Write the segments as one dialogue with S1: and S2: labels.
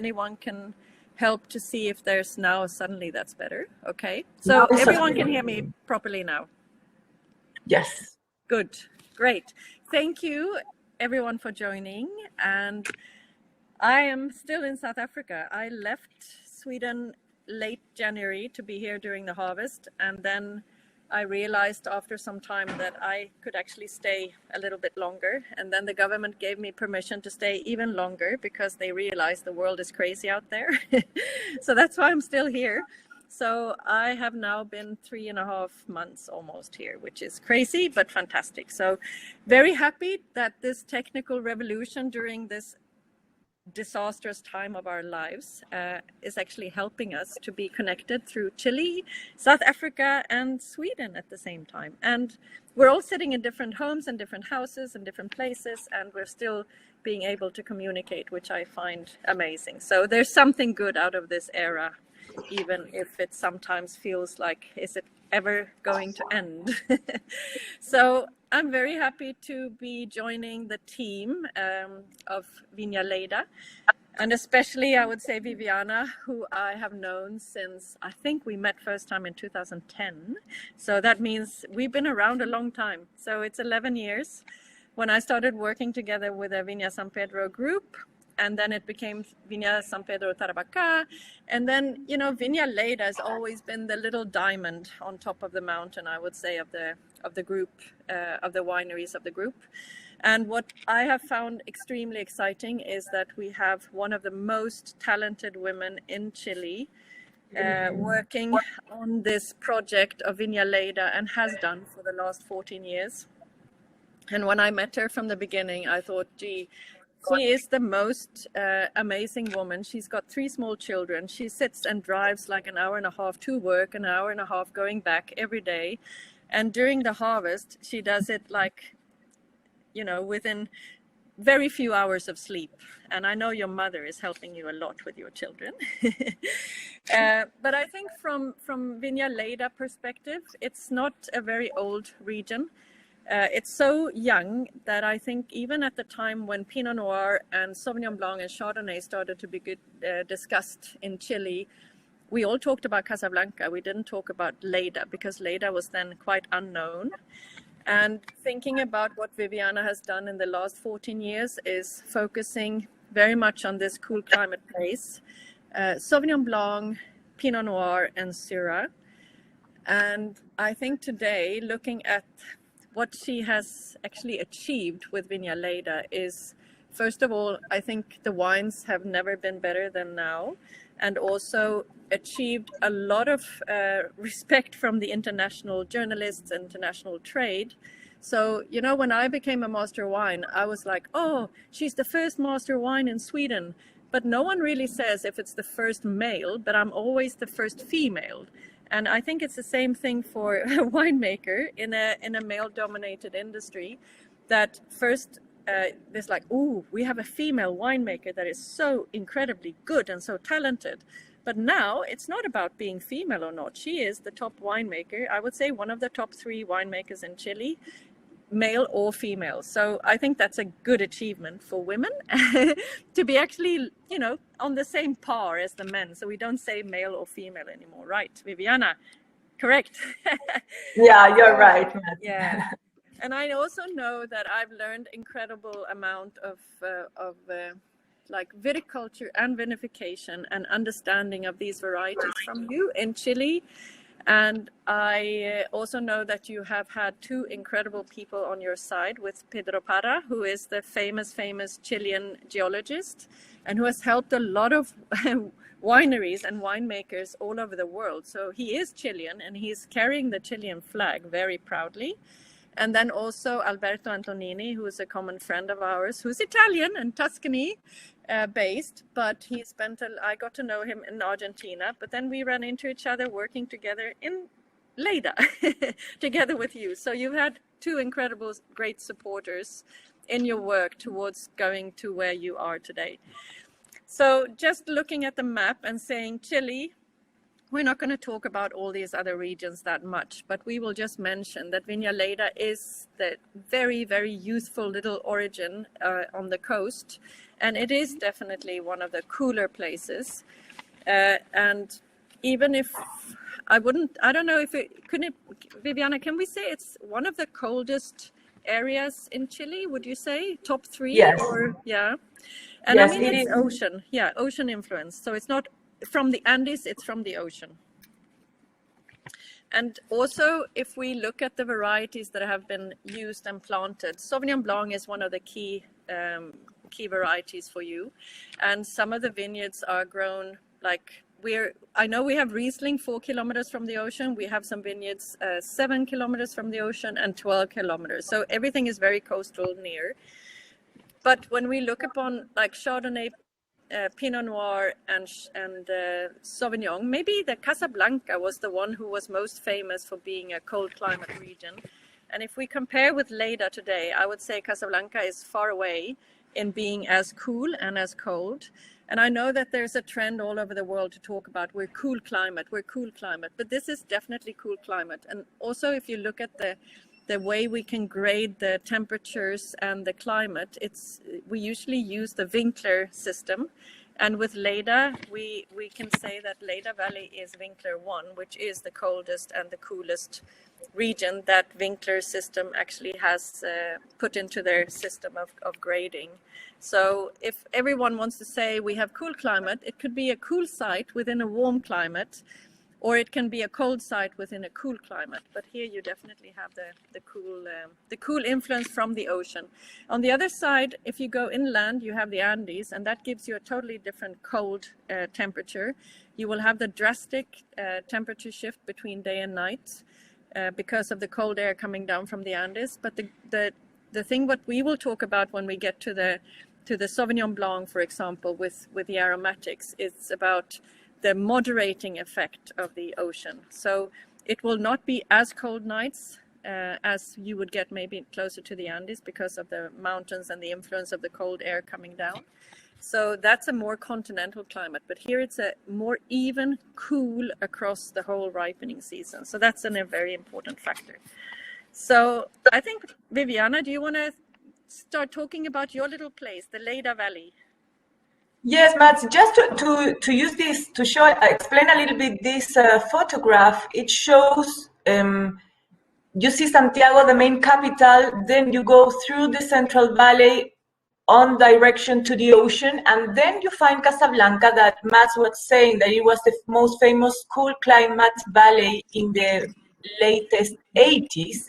S1: anyone can help to see if there's now suddenly that's better. Okay. So everyone can hear me properly now.
S2: Yes.
S1: Good. Great. Thank you everyone for joining. And I am still in South Africa. I left Sweden late January to be here during the harvest. And then I realized after some time that I could actually stay a little bit longer. And then the government gave me permission to stay even longer because they realized the world is crazy out there. So that's why I'm still here. So I have now been 3.5 months almost here, which is crazy, but fantastic. So very happy that this technical revolution during this disastrous time of our lives is actually helping us to be connected through Chile, South Africa and Sweden at the same time. And we're all sitting in different homes and different houses and different places, and we're still being able to communicate, which I find amazing. So there's something good out of this era, even if it sometimes feels like, is it ever going to end? So I'm very happy to be joining the team of Viña Leyda, and especially I would say Viviana, who I have known since, I think we met first time in 2010. So that means we've been around a long time. So it's 11 years when I started working together with a Viña San Pedro group. And then it became Viña San Pedro Tarapacá. And then, you know, Viña Leyda has always been the little diamond on top of the mountain, I would say, of the group, of the wineries of the group. And what I have found extremely exciting is that we have one of the most talented women in Chile working on this project of Viña Leyda, and has done for the last 14 years. And when I met her from the beginning, I thought, gee, she is the most amazing woman. She's got 3 small children. She sits and drives like an hour and a half to work, an hour and a half going back every day. And during the harvest, she does it like, you know, within very few hours of sleep. And I know your mother is helping you a lot with your children. But I think from Viña Leyda perspective, it's not a very old region. It's so young that I think even at the time when Pinot Noir and Sauvignon Blanc and Chardonnay started to be discussed in Chile, we all talked about Casablanca. We didn't talk about Leyda because Leyda was then quite unknown. And thinking about what Viviana has done in the last 14 years is focusing very much on this cool climate place, Sauvignon Blanc, Pinot Noir and Syrah. And I think today, looking at what she has actually achieved with Viña Leyda is, first of all, I think the wines have never been better than now, and also achieved a lot of respect from the international journalists, international trade. So, you know, when I became a master of wine, I was like, oh, she's the first master of wine in Sweden. But no one really says if it's the first male, but I'm always the first female. And I think it's the same thing for a winemaker in a male-dominated industry, that first there's like, oh, we have a female winemaker that is so incredibly good and so talented. But now it's not about being female or not. She is the top winemaker. I would say one of the top 3 winemakers in Chile, male or female. So I think that's a good achievement for women to be actually, you know, on the same par as the men. So we don't say male or female anymore, right, Viviana? Correct?
S2: Yeah, you're right.
S1: Yeah. And I also know that I've learned incredible amount of like viticulture and vinification and understanding of these varieties from you in Chile. And I also know that you have had 2 incredible people on your side with Pedro Parra, who is the famous Chilean geologist and who has helped a lot of wineries and winemakers all over the world. So he is Chilean and he's carrying the Chilean flag very proudly. And then also Alberto Antonini, who is a common friend of ours, who's Italian and Tuscany based, but I got to know him in Argentina, but then we ran into each other working together in Leyda together with you. So you've had 2 incredible, great supporters in your work towards going to where you are today. So just looking at the map and saying Chile, we're not going to talk about all these other regions that much, but we will just mention that Viña Leyda is the very, very youthful little origin on the coast. And it is definitely one of the cooler places. And even if I don't know if Viviana, can we say it's one of the coldest areas in Chile? Would you say top 3?
S2: Yes.
S1: Or, yeah. And
S2: yes,
S1: I mean, it's ocean. Yeah, ocean influence. So it's not from the Andes, it's from the ocean. And also, if we look at the varieties that have been used and planted, Sauvignon Blanc is one of the key varieties for you. And some of the vineyards are grown like I know we have Riesling 4 kilometers from the ocean. We have some vineyards 7 kilometers from the ocean and 12 kilometers. So everything is very coastal near. But when we look upon like Chardonnay, Pinot Noir and Sauvignon, maybe the Casablanca was the one who was most famous for being a cold climate region. And if we compare with Leyda today, I would say Casablanca is far away in being as cool and as cold. And I know that there's a trend all over the world to talk about we're cool climate, but this is definitely cool climate. And also if you look at the way we can grade the temperatures and the climate, we usually use the Winkler system. And with Leyda, we can say that Leyda Valley is Winkler 1, which is the coldest and the coolest region that Winkler system actually has put into their system of grading. So if everyone wants to say we have cool climate, it could be a cool site within a warm climate, or it can be a cold site within a cool climate. But here you definitely have the cool influence from the ocean. On the other side, if you go inland, you have the Andes, and that gives you a totally different cold temperature. You will have the drastic temperature shift between day and night because of the cold air coming down from the Andes. But the thing what we will talk about when we get to the Sauvignon Blanc, for example, with the aromatics, it's about the moderating effect of the ocean. So it will not be as cold nights as you would get maybe closer to the Andes because of the mountains and the influence of the cold air coming down. So that's a more continental climate, but here it's a more even cool across the whole ripening season. So that's a very important factor. So I think, Viviana, do you want to start talking about your little place, the Leyda Valley?
S2: Yes, Mats, just to use this to explain a little bit this photograph. It shows you see Santiago, the main capital, then you go through the Central Valley on direction to the ocean, and then you find Casablanca that Mats was saying that it was the most famous cool climate valley in the latest 80s.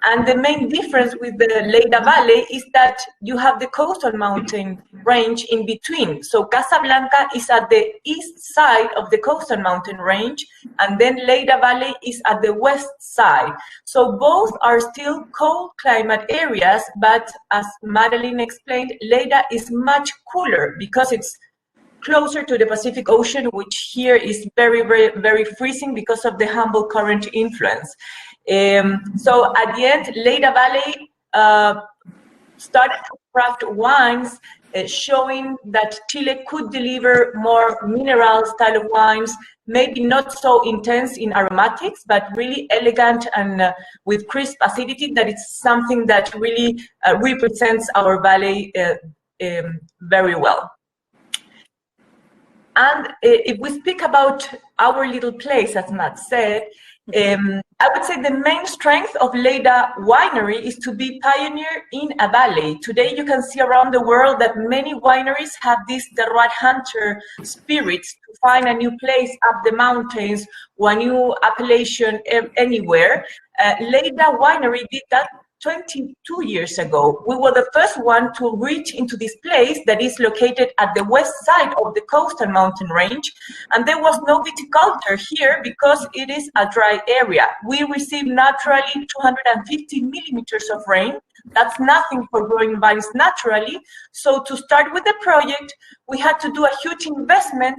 S2: And the main difference with the Leyda Valley is that you have the coastal mountain range in between. So Casablanca is at the east side of the coastal mountain range, and then Leyda Valley is at the west side. So both are still cold climate areas, but as Madeleine explained, Leyda is much cooler because it's closer to the Pacific Ocean, which here is very, very, very freezing because of the Humboldt Current influence. So at the end, Leyda Valley started to craft wines, showing that Chile could deliver more mineral style of wines, maybe not so intense in aromatics, but really elegant and with crisp acidity. That is something that really represents our valley very well. And if we speak about our little place, as Matt said, I would say the main strength of Leyda Winery is to be pioneer in a valley. Today you can see around the world that many wineries have this terroir hunter spirit to find a new place up the mountains or a new appellation anywhere. Leyda Winery did that 22 years ago. We were the first one to reach into this place that is located at the west side of the coastal mountain range, and there was no viticulture here because it is a dry area. We receive naturally 250 millimeters of rain. That's nothing for growing vines naturally. So to start with the project, we had to do a huge investment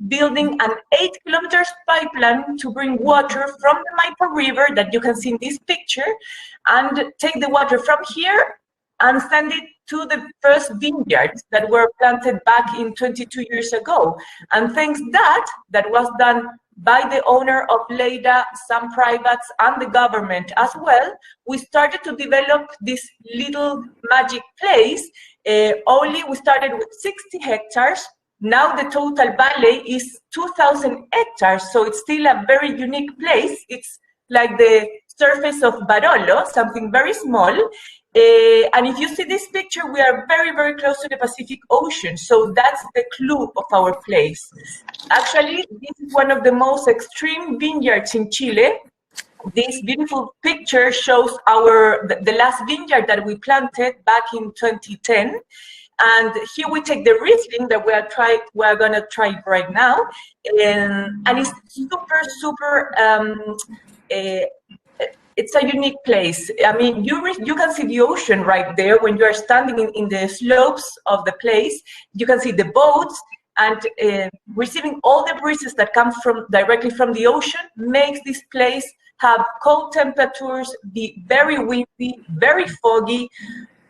S2: building an 8 kilometers pipeline to bring water from the Maipo River that you can see in this picture, and take the water from here and send it to the first vineyards that were planted back in 22 years ago. And thanks that was done by the owner of Leyda, some privates, and the government as well, we started to develop this little magic place. Only we started with 60 hectares. Now the total valley is 2,000 hectares, so it's still a very unique place. It's like the surface of Barolo, something very small. And if you see this picture, we are very, very close to the Pacific Ocean. So that's the clue of our place. Actually, this is one of the most extreme vineyards in Chile. This beautiful picture shows the last vineyard that we planted back in 2010. And here we take the Riesling that we're gonna try right now. And it's super, super, it's a unique place. I mean, you can see the ocean right there when you are standing in the slopes of the place. You can see the boats, and receiving all the breezes that come directly from the ocean makes this place have cold temperatures, be very windy, very foggy,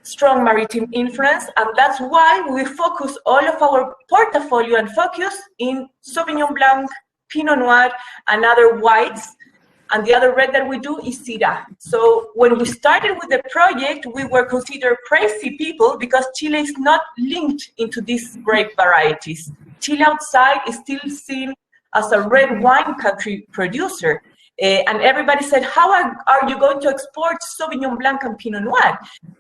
S2: strong maritime influence, and that's why we focus all of our portfolio and focus in Sauvignon Blanc, Pinot Noir, and other whites. And the other red that we do is Syrah. So when we started with the project, we were considered crazy people because Chile is not linked into these grape varieties. Chile outside is still seen as a red wine country producer. And everybody said, how are you going to export Sauvignon Blanc and Pinot Noir?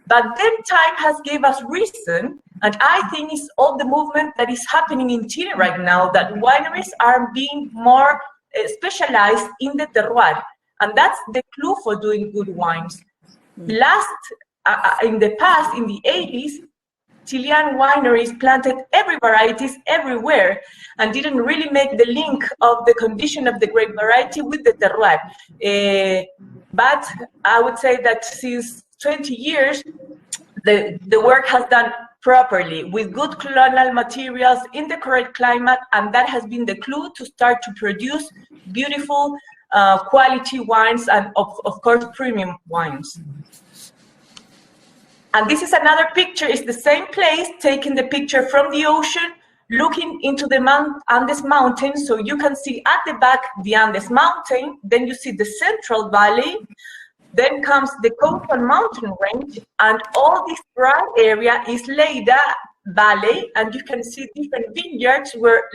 S2: But then time has gave us reason, and I think it's all the movement that is happening in Chile right now, that wineries are being more specialized in the terroir, and that's the clue for doing good wines. In the past, in the 80s, Chilean wineries planted every varieties everywhere and didn't really make the link of the condition of the grape variety with the terroir. But I would say that since 20 years, the work has done properly with good clonal materials in the correct climate, and that has been the clue to start to produce beautiful quality wines and of course premium wines. And this is another picture. It's the same place, taking the picture from the ocean, looking into the Andes Mountain. So you can see at the back the Andes Mountain, then you see the Central Valley, then comes the coastal mountain range, and all this dry area is Leyda Valley, and you can see different vineyards where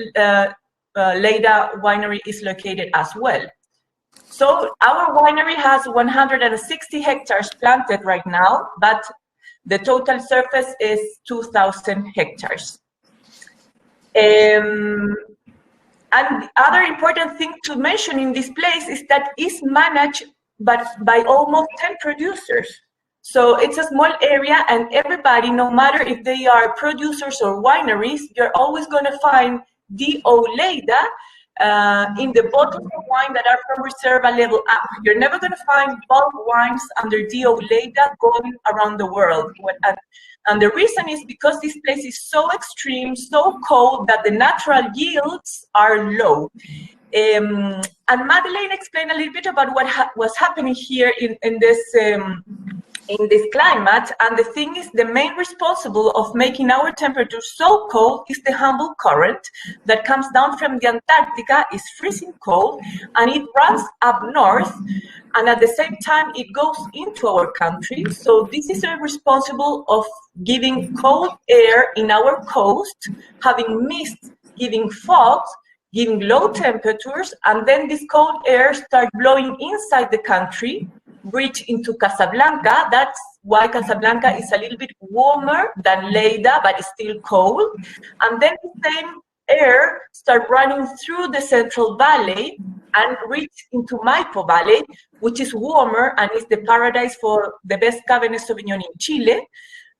S2: Leyda winery is located as well. So our winery has 160 hectares planted right now, but the total surface is 2,000 hectares. And the other important thing to mention in this place is that it's managed by almost 10 producers. So it's a small area, and everybody, no matter if they are producers or wineries, you're always going to find D.O. Leyda in the bottles of wine that are from Reserva level up. You're never going to find bulk wines under D.O. Leyda going around the world. And the reason is because this place is so extreme, so cold, that the natural yields are low. And Madeleine explained a little bit about what was happening here in this climate. And the thing is, the main responsible of making our temperature so cold is the Humboldt current that comes down from the Antarctica, is freezing cold, and it runs up north, and at the same time it goes into our country. So this is responsible of giving cold air in our coast, having mist, giving fog, giving low temperatures, and then this cold air starts blowing inside the country, reach into Casablanca. That's why Casablanca is a little bit warmer than Leyda, but it's still cold. And then the same air start running through the Central Valley and reach into Maipo Valley, which is warmer and is the paradise for the best Cabernet Sauvignon in Chile.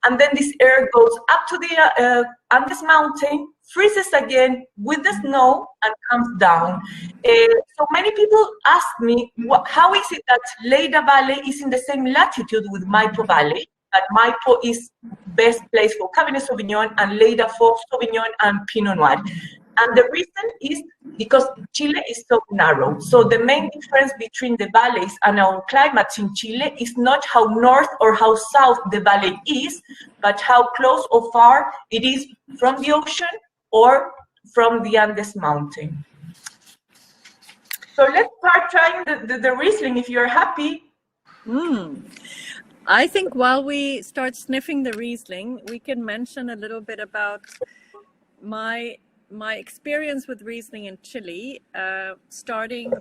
S2: And then this air goes up to the Andes Mountain, freezes again with the snow, and comes down. So many people ask me, how is it that Leyda Valley is in the same latitude with Maipo Valley? That Maipo is best place for Cabernet Sauvignon and Leyda for Sauvignon and Pinot Noir. And the reason is because Chile is so narrow. So the main difference between the valleys and our climates in Chile is not how north or how south the valley is, but how close or far it is from the ocean or from the Andes Mountain. So let's start trying the Riesling if you're happy.
S1: I think while we start sniffing the Riesling, we can mention a little bit about my experience with Riesling in Chile, starting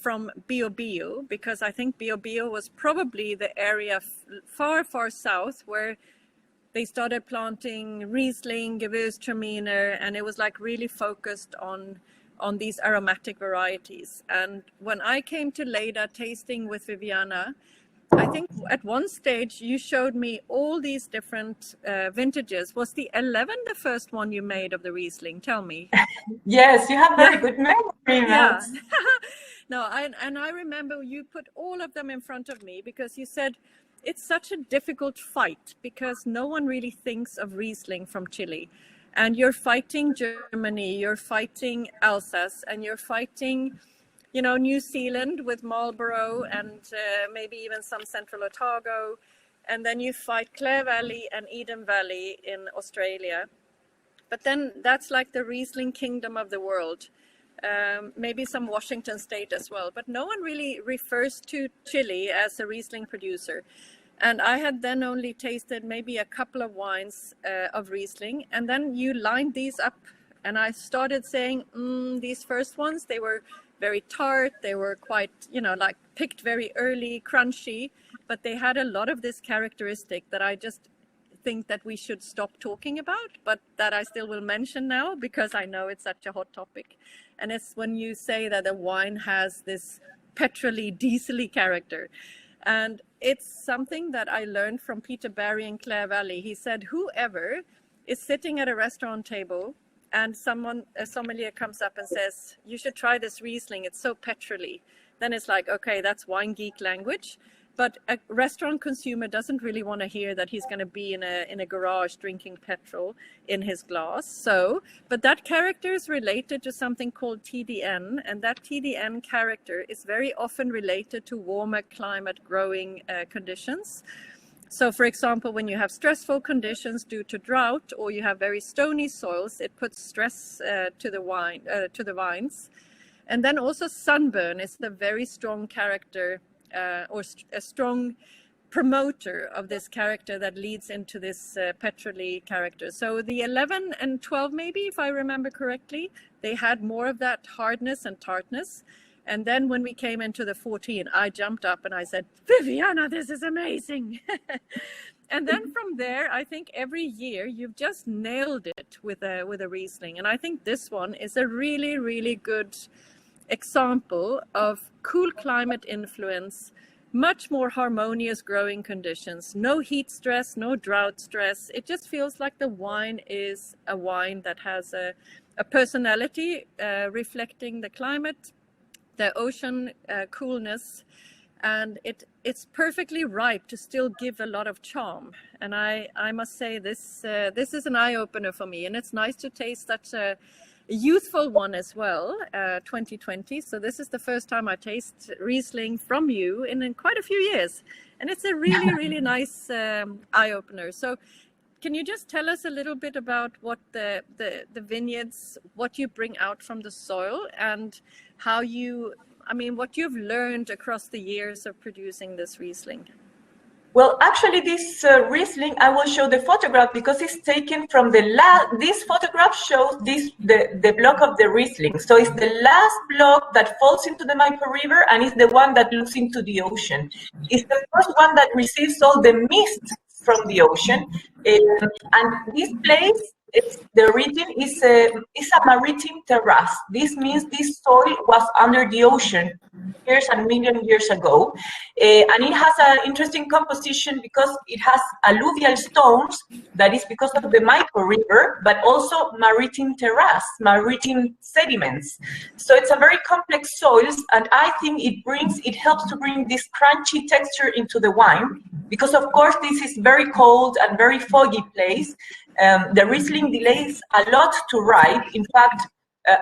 S1: from Bio, because I think Bio was probably the area far, far south where they started planting Riesling, Gewürztraminer, and it was like really focused on these aromatic varieties. And when I came to Leyda tasting with Viviana, I think at one stage you showed me all these different vintages. Was the 11 the first one you made of the Riesling? Tell me.
S2: Yes, you have very good memory.
S1: Yeah. No, and I remember you put all of them in front of me because you said it's such a difficult fight because no one really thinks of Riesling from Chile. And you're fighting Germany, you're fighting Alsace, and you're fighting, you know, New Zealand with Marlborough and maybe even some Central Otago. And then you fight Clare Valley and Eden Valley in Australia. But then that's like the Riesling kingdom of the world. Maybe some Washington State as well. But no one really refers to Chile as a Riesling producer. And I had then only tasted maybe a couple of wines of Riesling. And then you lined these up and I started saying, these first ones, they were very tart. They were quite, you know, like picked very early, crunchy, but they had a lot of this characteristic that I just think that we should stop talking about, but that I still will mention now because I know it's such a hot topic. And it's when you say that a wine has this petrol-y, diesel-y character. And it's something that I learned from Peter Barry in Clare Valley. He said, whoever is sitting at a restaurant table and a sommelier comes up and says, you should try this Riesling, it's so petrol-y. Then it's like, okay, that's wine geek language. But a restaurant consumer doesn't really want to hear that he's going to be in a garage drinking petrol in his glass. So, but that character is related to something called TDN, and that TDN character is very often related to warmer climate growing conditions. So, for example, when you have stressful conditions due to drought, or you have very stony soils, it puts stress to the vines. And then also sunburn is a very strong character. Or a strong promoter of this character that leads into this petrol-y character. So the 11 and 12, maybe, if I remember correctly, they had more of that hardness and tartness. And then when we came into the 14, I jumped up and I said, Viviana, this is amazing. And then from there, I think every year you've just nailed it with a Riesling. And I think this one is a really, really good example of cool climate influence, much more harmonious growing conditions, no heat stress, no drought stress. It just feels like the wine is a wine that has a personality reflecting the climate, the ocean coolness, and it's perfectly ripe to still give a lot of charm. And I must say this is an eye-opener for me, and it's nice to taste such a youthful one as well, 2020. So this is the first time I taste Riesling from you in quite a few years. And it's a really, really nice eye-opener. So can you just tell us a little bit about what the vineyards, what you bring out from the soil and how what you've learned across the years of producing this Riesling?
S2: Well, actually, this Riesling, I will show the photograph because it's taken from this photograph shows the block of the Riesling. So it's the last block that falls into the Maipo River and it's the one that looks into the ocean. It's the first one that receives all the mist from the ocean. And this place, the region is a maritime terrace. This means this soil was under the ocean years and million years ago. And it has an interesting composition because it has alluvial stones, that is because of the Maipo River, but also maritime terrace, maritime sediments. So it's a very complex soils, and I think it helps to bring this crunchy texture into the wine, because of course this is very cold and very foggy place. The Riesling delays a lot to ripe. In fact,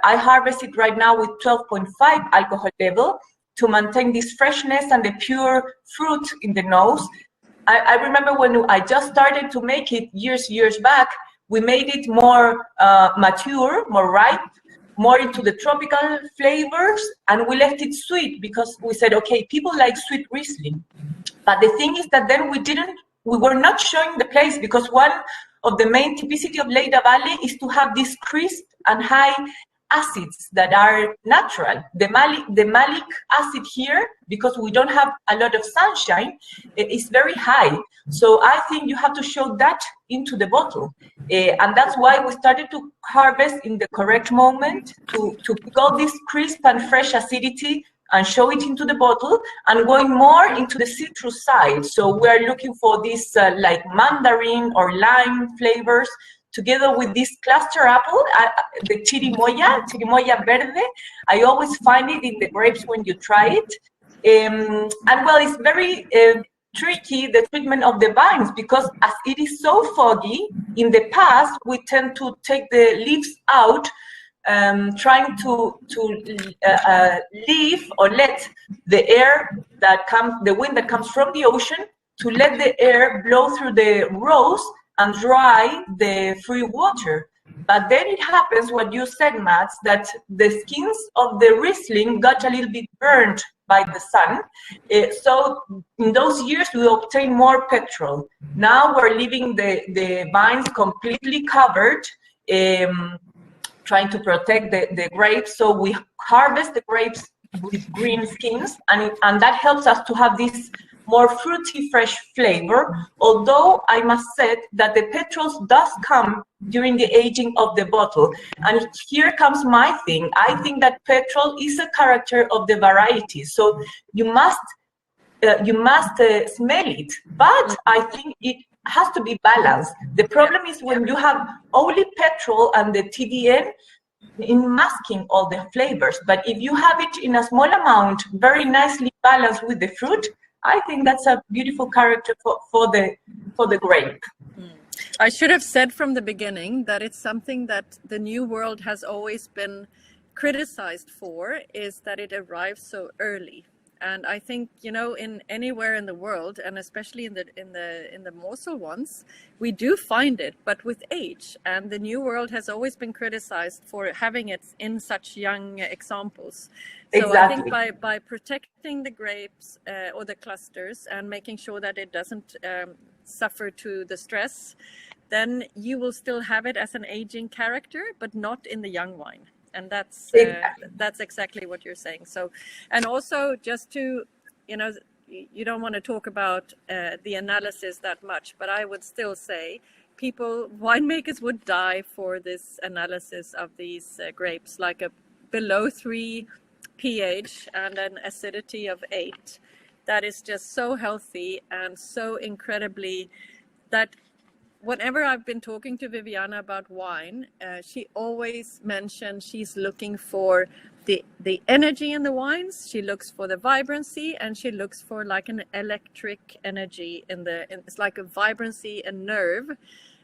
S2: I harvest it right now with 12.5 alcohol level to maintain this freshness and the pure fruit in the nose. I remember when I just started to make it years back, we made it more mature, more ripe, more into the tropical flavors, and we left it sweet because we said, okay, people like sweet Riesling. But the thing is that then we were not showing the place, because one of the main typicity of Leyda Valley is to have these crisp and high acids that are natural. The malic acid here, because we don't have a lot of sunshine, is very high. So I think you have to show that into the bottle. And that's why we started to harvest in the correct moment to pick all this crisp and fresh acidity and show it into the bottle, and going more into the citrus side. So we're looking for this like mandarin or lime flavors, together with this cluster apple, the chirimoya verde. I always find it in the grapes when you try it. And well, it's very tricky, the treatment of the vines, because as it is so foggy, in the past, we tend to take the leaves out, trying to leave or let the air that comes, the wind that comes from the ocean, to let the air blow through the rows and dry the free water. But then it happens what you said, Mats, that the skins of the Riesling got a little bit burned by the sun. So in those years, we obtained more petrol. Now we're leaving the vines completely covered, trying to protect the grapes. So we harvest the grapes with green skins, and that helps us to have this more fruity, fresh flavor. Although I must say that the petrols does come during the aging of the bottle. And here comes my thing. I think that petrol is a character of the variety. So you must smell it, but I think it has to be balanced. The problem is when you have only petrol and the TDN in masking all the flavors. But if you have it in a small amount, very nicely balanced with the fruit, I think that's a beautiful character for the grape.
S1: I should have said from the beginning that it's something that the New World has always been criticized for, is that it arrives so early. And I think, you know, in anywhere in the world, and especially in the morsel ones, we do find it, but with age. And the New World has always been criticized for having it in such young examples. So exactly. I think by protecting the grapes or the clusters and making sure that it doesn't suffer to the stress, then you will still have it as an aging character, but not in the young wine. And that's exactly what you're saying. So, and also just to, you know, you don't want to talk about the analysis that much, but I would still say winemakers would die for this analysis of these grapes, like a below 3 pH and an acidity of 8. That is just so healthy and so incredibly that whenever I've been talking to Viviana about wine, she always mentions she's looking for the energy in the wines. She looks for the vibrancy, and she looks for like an electric energy it's like a vibrancy and nerve.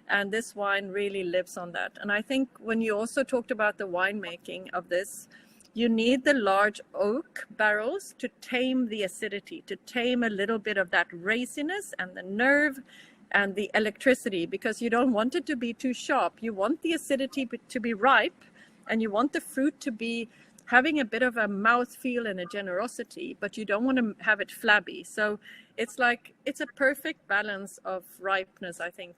S1: And this wine really lives on that. And I think when you also talked about the winemaking of this, you need the large oak barrels to tame the acidity, to tame a little bit of that raciness and the nerve and the electricity, because you don't want it to be too sharp. You want the acidity to be ripe, and you want the fruit to be having a bit of a mouthfeel and a generosity, but you don't want to have it flabby. So it's a perfect balance of ripeness, I think.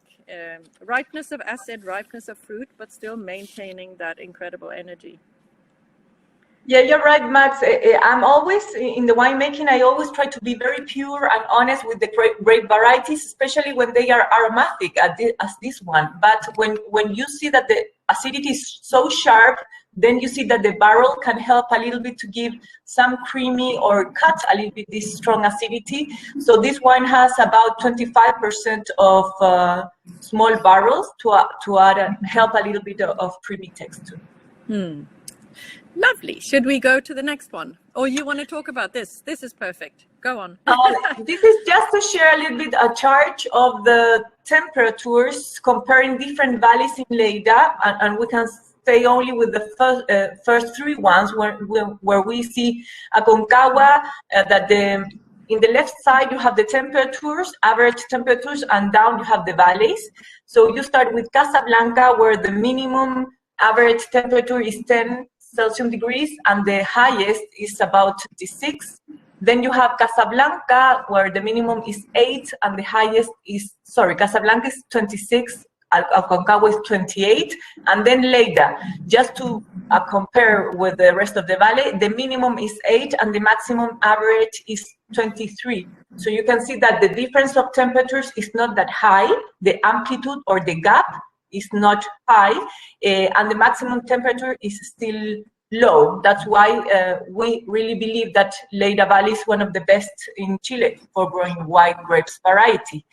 S1: Ripeness of acid, ripeness of fruit, but still maintaining that incredible energy.
S2: Yeah, you're right, Max. I'm always, in the winemaking, I always try to be very pure and honest with the grape varieties, especially when they are aromatic as this one. But when you see that the acidity is so sharp, then you see that the barrel can help a little bit to give some creamy or cut a little bit this strong acidity. So this wine has about 25% of small barrels to add help a little bit of creamy texture.
S1: Lovely. Should we go to the next one? Or you want to talk about this? This is perfect. Go on.
S2: This is just to share a little bit a chart of the temperatures comparing different valleys in Leyda, and we can stay only with the first three ones where we see Aconcagua, that in the left side you have the temperatures, average temperatures, and down you have the valleys. So you start with Casablanca, where the minimum average temperature is 10 Celsius degrees, and the highest is about 26. Then you have Casablanca, where the minimum is 8 and the highest is, Casablanca is 26, Aconcagua is 28, and then Leyda. Just to compare with the rest of the valley, the minimum is 8 and the maximum average is 23. So you can see that the difference of temperatures is not that high, the amplitude or the gap is not high, and the maximum temperature is still low. That's why we really believe that Leyda Valley is one of the best in Chile for growing white grapes variety.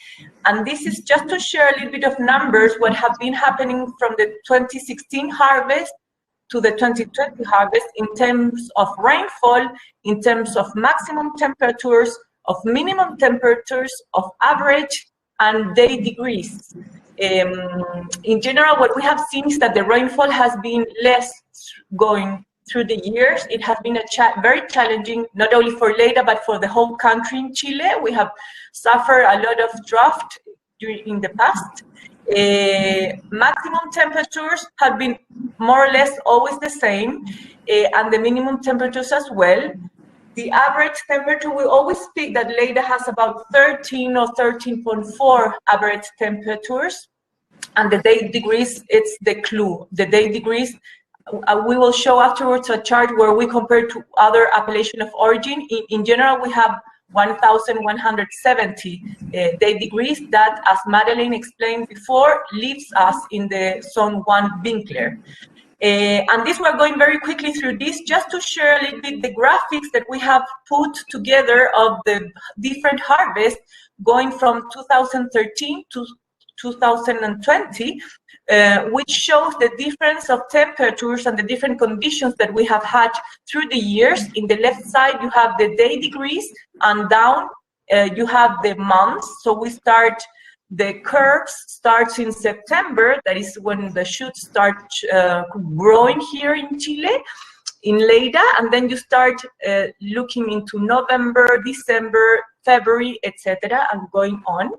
S2: And this is just to share a little bit of numbers, what have been happening from the 2016 harvest to the 2020 harvest in terms of rainfall, in terms of maximum temperatures, of minimum temperatures, of average, and day degrees. In general, what we have seen is that the rainfall has been less going through the years. It has been very challenging, not only for Leyda, but for the whole country in Chile. We have suffered a lot of drought in the past. Maximum temperatures have been more or less always the same, and the minimum temperatures as well. The average temperature, we always speak that Leyda has about 13 or 13.4 average temperatures, and the day degrees, it's the clue. The day degrees, we will show afterwards a chart where we compare to other appellation of origin. In general, we have 1,170 day degrees that, as Madeleine explained before, leaves us in the zone 1 Winkler. And this, we're going very quickly through this just to share a little bit the graphics that we have put together of the different harvests going from 2013 to 2020, which shows the difference of temperatures and the different conditions that we have had through the years. In the left side, you have the day degrees, and down you have the months. So we start, the curves starts in September, that is when the shoots start growing here in Chile, in Leyda, and then you start looking into November, December, February, etc., and going on.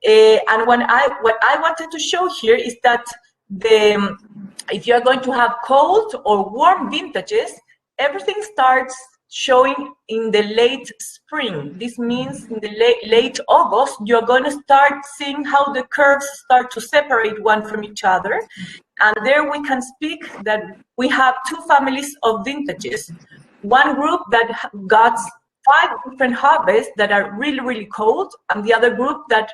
S2: And what I wanted to show here is that if you are going to have cold or warm vintages, everything starts showing in the late spring. This means in the late August, you're going to start seeing how the curves start to separate one from each other. And there we can speak that we have two families of vintages. One group that got 5 different harvests that are really, really cold, and the other group that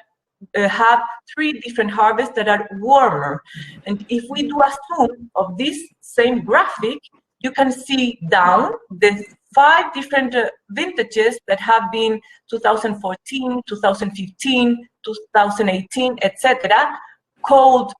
S2: have 3 different harvests that are warmer. And if we do a zoom of this same graphic, you can see down the 5 different vintages that have been 2014, 2015, 2018, etc., cold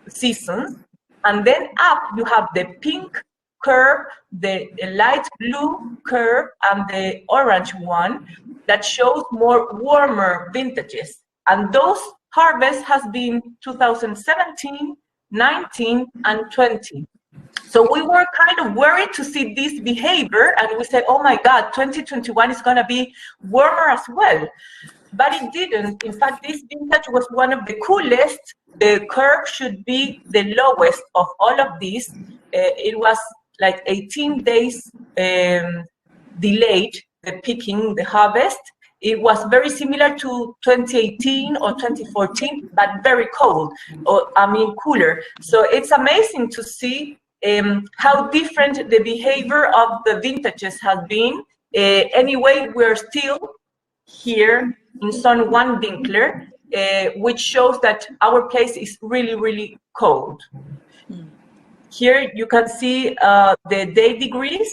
S2: seasons. And then up you have the pink curve, the light blue curve, and the orange one that shows more warmer vintages. And those harvests has been 2017, 19, and 20. So we were kind of worried to see this behavior, and we said, oh my God, 2021 is going to be warmer as well. But it didn't. In fact, this vintage was one of the coolest. The curve should be the lowest of all of these. It was like 18 days delayed, the picking, the harvest. It was very similar to 2018 or 2014, but very cold, or I mean cooler. So it's amazing to see how different the behavior of the vintages has been. Anyway, we're still here in zone 1 Winkler, which shows that our place is really, really cold. Here you can see the day degrees.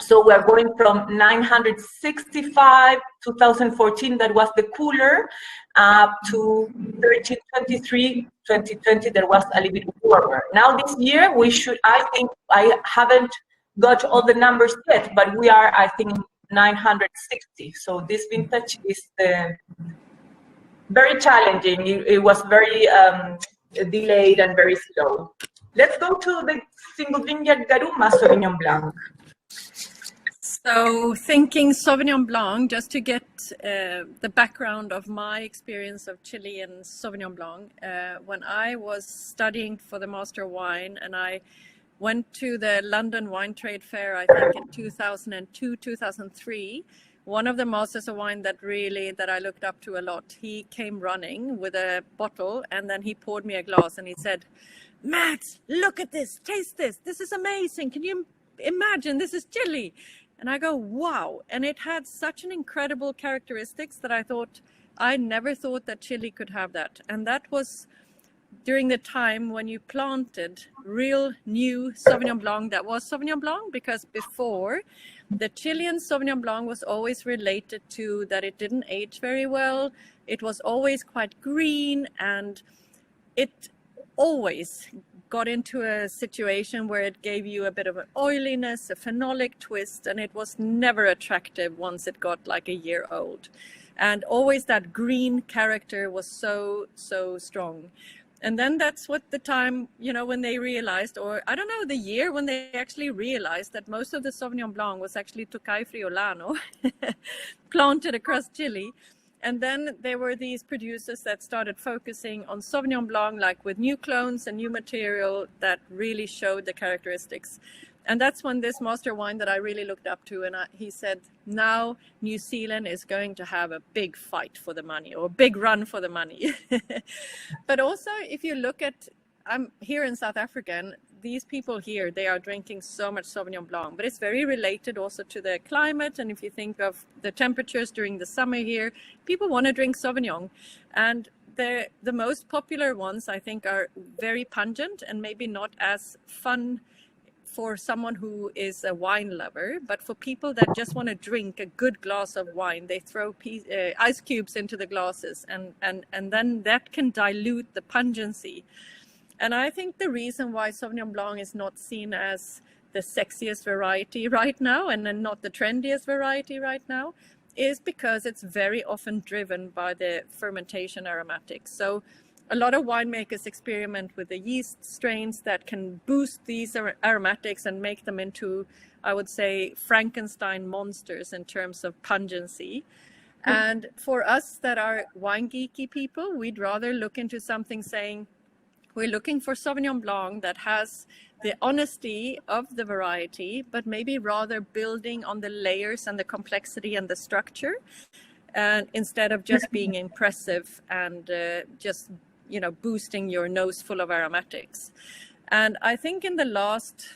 S2: So we're going from 965, 2014, that was the cooler, up to 1323, 2020, that was a little bit warmer. Now this year, we should, I think, I haven't got all the numbers yet, but we are, I think, 960. So this vintage is very challenging. It was very delayed and very slow. Let's go to the single vineyard Garuma Sauvignon Blanc.
S1: So thinking Sauvignon Blanc, just to get the background of my experience of Chilean Sauvignon Blanc, when I was studying for the Master of Wine and I went to the London Wine Trade Fair, I think in 2002, 2003. One of the masters of wine that I looked up to a lot, he came running with a bottle, and then he poured me a glass and he said, "Matt, look at this, taste this. This is amazing. Can you imagine? This is Chile." And I go, wow. And it had such an incredible characteristics that I never thought that Chile could have that. And that was during the time when you planted real new Sauvignon Blanc that was Sauvignon Blanc, because before, the Chilean Sauvignon Blanc was always related to that it didn't age very well. It was always quite green, and it always got into a situation where it gave you a bit of an oiliness, a phenolic twist, and it was never attractive once it got like a year old. And always that green character was so strong. And then that's what the time, when they realized, or I don't know, the year when they actually realized that most of the Sauvignon Blanc was actually Tokai Friulano planted across Chile. And then there were these producers that started focusing on Sauvignon Blanc, like with new clones and new material that really showed the characteristics. And that's when this master wine that I really looked up to, and he said, now New Zealand is going to have a big fight for the money, or a big run for the money. But also, if you look at, I'm here in South Africa, and these people here, they are drinking so much Sauvignon Blanc, but it's very related also to the climate. And if you think of the temperatures during the summer here, people want to drink Sauvignon. And the most popular ones, I think, are very pungent and maybe not as fun for someone who is a wine lover, but for people that just want to drink a good glass of wine, they throw ice cubes into the glasses, and then that can dilute the pungency. And I think the reason why Sauvignon Blanc is not seen as the sexiest variety right now, and then not the trendiest variety right now, is because it's very often driven by the fermentation aromatics. So a lot of winemakers experiment with the yeast strains that can boost these aromatics and make them into, I would say, Frankenstein monsters in terms of pungency. And for us that are wine geeky people, we'd rather look into something saying, we're looking for Sauvignon Blanc that has the honesty of the variety, but maybe rather building on the layers and the complexity and the structure, and instead of just being impressive and just boosting your nose full of aromatics. And I think in the last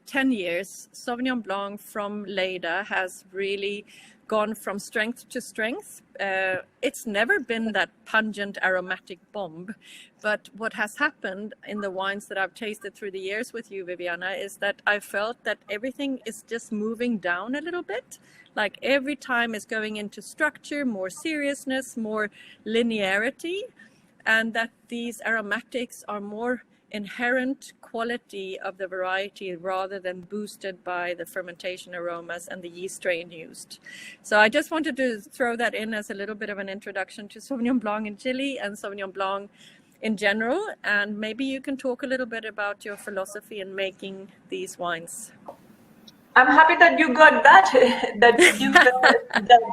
S1: 10 years, Sauvignon Blanc from Leyda has really gone from strength to strength. It's never been that pungent aromatic bomb, but what has happened in the wines that I've tasted through the years with you, Viviana, is that I felt that everything is just moving down a little bit. Like every time is going into structure, more seriousness, more linearity, and that these aromatics are more inherent quality of the variety rather than boosted by the fermentation aromas and the yeast strain used. So I just wanted to throw that in as a little bit of an introduction to Sauvignon Blanc in Chile and Sauvignon Blanc in general. And maybe you can talk a little bit about your philosophy in making these wines.
S2: I'm happy that you got that, that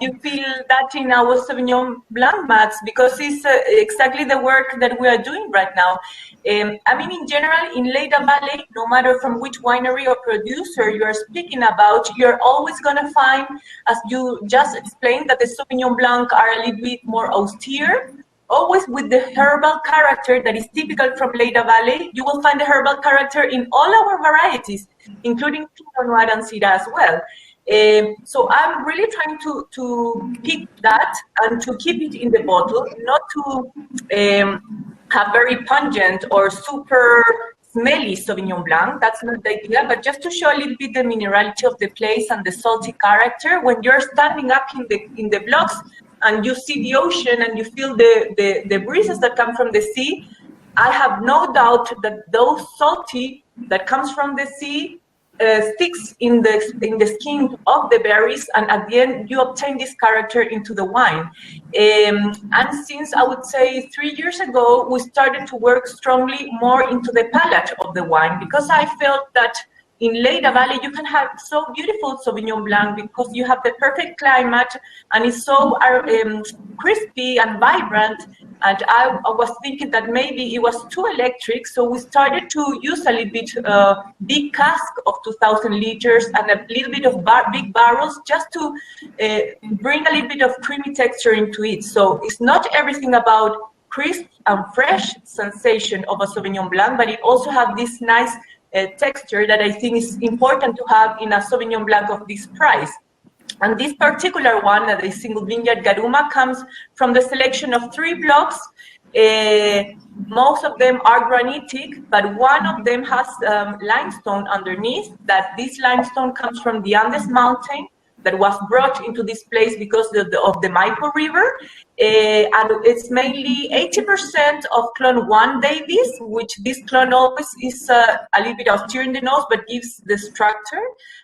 S2: you feel that in our Sauvignon Blanc, Mats, because it's exactly the work that we are doing right now. I mean, in general, in Leyda Valley, no matter from which winery or producer you are speaking about, you're always going to find, as you just explained, that the Sauvignon Blanc are a little bit more austere, always with the herbal character that is typical from Leyda Valley. You will find the herbal character in all our varieties, including Pinot Noir and Syrah as well. So I'm really trying to pick that and to keep it in the bottle, not to have very pungent or super smelly Sauvignon Blanc. That's not the idea, but just to show a little bit the minerality of the place and the salty character. When you're standing up in the blocks, and you see the ocean and you feel the breezes that come from the sea, I have no doubt that those salty that comes from the sea sticks in the skin of the berries, and at the end you obtain this character into the wine. And since I would say 3 years ago, we started to work strongly more into the palate of the wine, because I felt that in Leyda Valley, you can have so beautiful Sauvignon Blanc because you have the perfect climate and it's so crispy and vibrant. And I was thinking that maybe it was too electric, so we started to use a little bit big cask of 2,000 liters and a little bit of big barrels just to bring a little bit of creamy texture into it. So it's not everything about crisp and fresh sensation of a Sauvignon Blanc, but it also has this nice texture that I think is important to have in a Sauvignon Blanc of this price. And this particular one, the single vineyard Garuma, comes from the selection of 3 blocks. Most of them are granitic, but one of them has limestone underneath. That this limestone comes from the Andes mountain that was brought into this place because of the Maipo River. And it's mainly 80% of clone 1 Davis, which this clone always is a little bit austere in the nose, but gives the structure.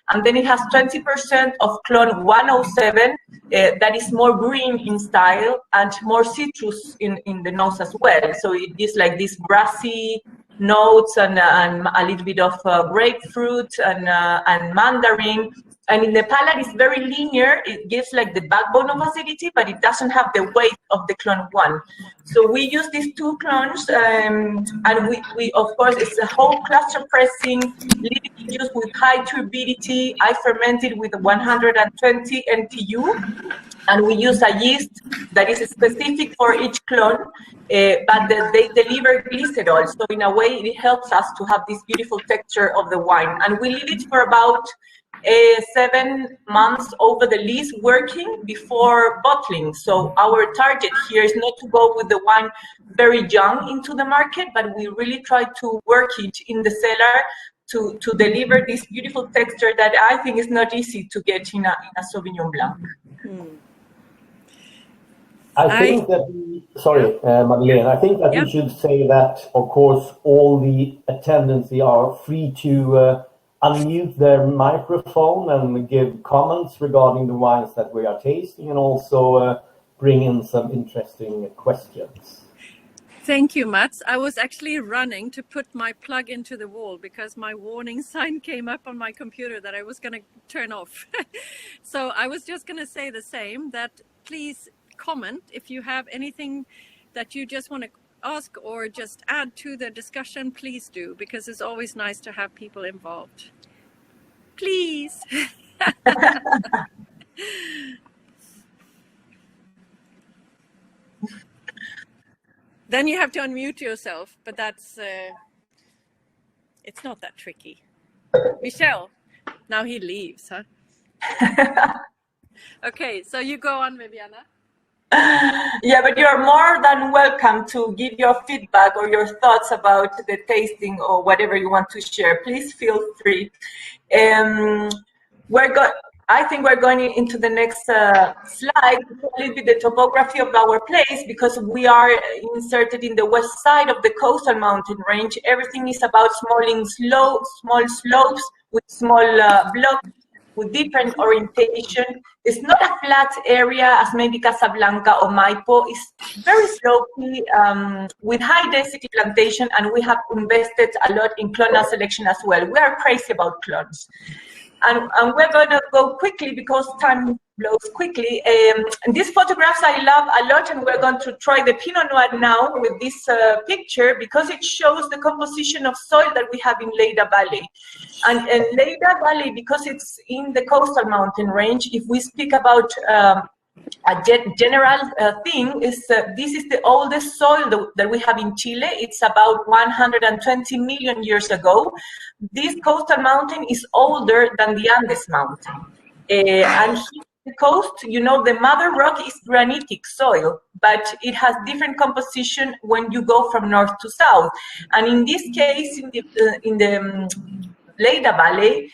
S2: And then it has 20% of clone 107 that is more green in style and more citrus in the nose as well. So it gives like these brassy notes and a little bit of grapefruit and mandarin. And in the palate, it's very linear. It gives like the backbone of acidity, but it doesn't have the weight of the clone 1. So we use these 2 clones, and we of course, it's a whole cluster pressing, living juice with high turbidity. I fermented with 120 NTU, and we use a yeast that is specific for each clone, but they deliver glycerol. So in a way, it helps us to have this beautiful texture of the wine. And we leave it for about 7 months over the lease working before bottling. So our target here is not to go with the wine very young into the market, but we really try to work it in the cellar to deliver this beautiful texture that I think is not easy to get in a Sauvignon Blanc.
S3: I think that, sorry, Madeleine, I think that we should say that, of course, all the attendants are free to unmute their microphone and give comments regarding the wines that we are tasting, and also bring in some interesting questions.
S1: Thank you, Mats. I was actually running to put my plug into the wall because my warning sign came up on my computer that I was going to turn off. So I was just going to say the same, that please comment if you have anything that you just want to ask or just add to the discussion. Please do, because it's always nice to have people involved. Please. Then you have to unmute yourself, but that's it's not that tricky. Michel, now he leaves, huh? Okay, so you go on, Viviana.
S2: Yeah, but you're more than welcome to give your feedback or your thoughts about the tasting or whatever you want to share. Please feel free. I think we're going into the next slide, a little bit the topography of our place, because we are inserted in the west side of the coastal mountain range. Everything is about small slopes with small blocks with different orientation. It's not a flat area as maybe Casablanca or Maipo. It's very slopey with high density plantation, and we have invested a lot in clonal selection as well. We are crazy about clones. And we're going to go quickly because time blows quickly. And these photographs I love a lot, and we're going to try the Pinot Noir now with this picture because it shows the composition of soil that we have in Leyda Valley. And Leyda Valley, because it's in the coastal mountain range, if we speak about a general thing, is this is the oldest soil that we have in Chile. It's about 120 million years ago. This coastal mountain is older than the Andes mountain. And here, the coast, you know, the mother rock is granitic soil, but it has different composition when you go from north to south. And in this case, in the Leyda Valley,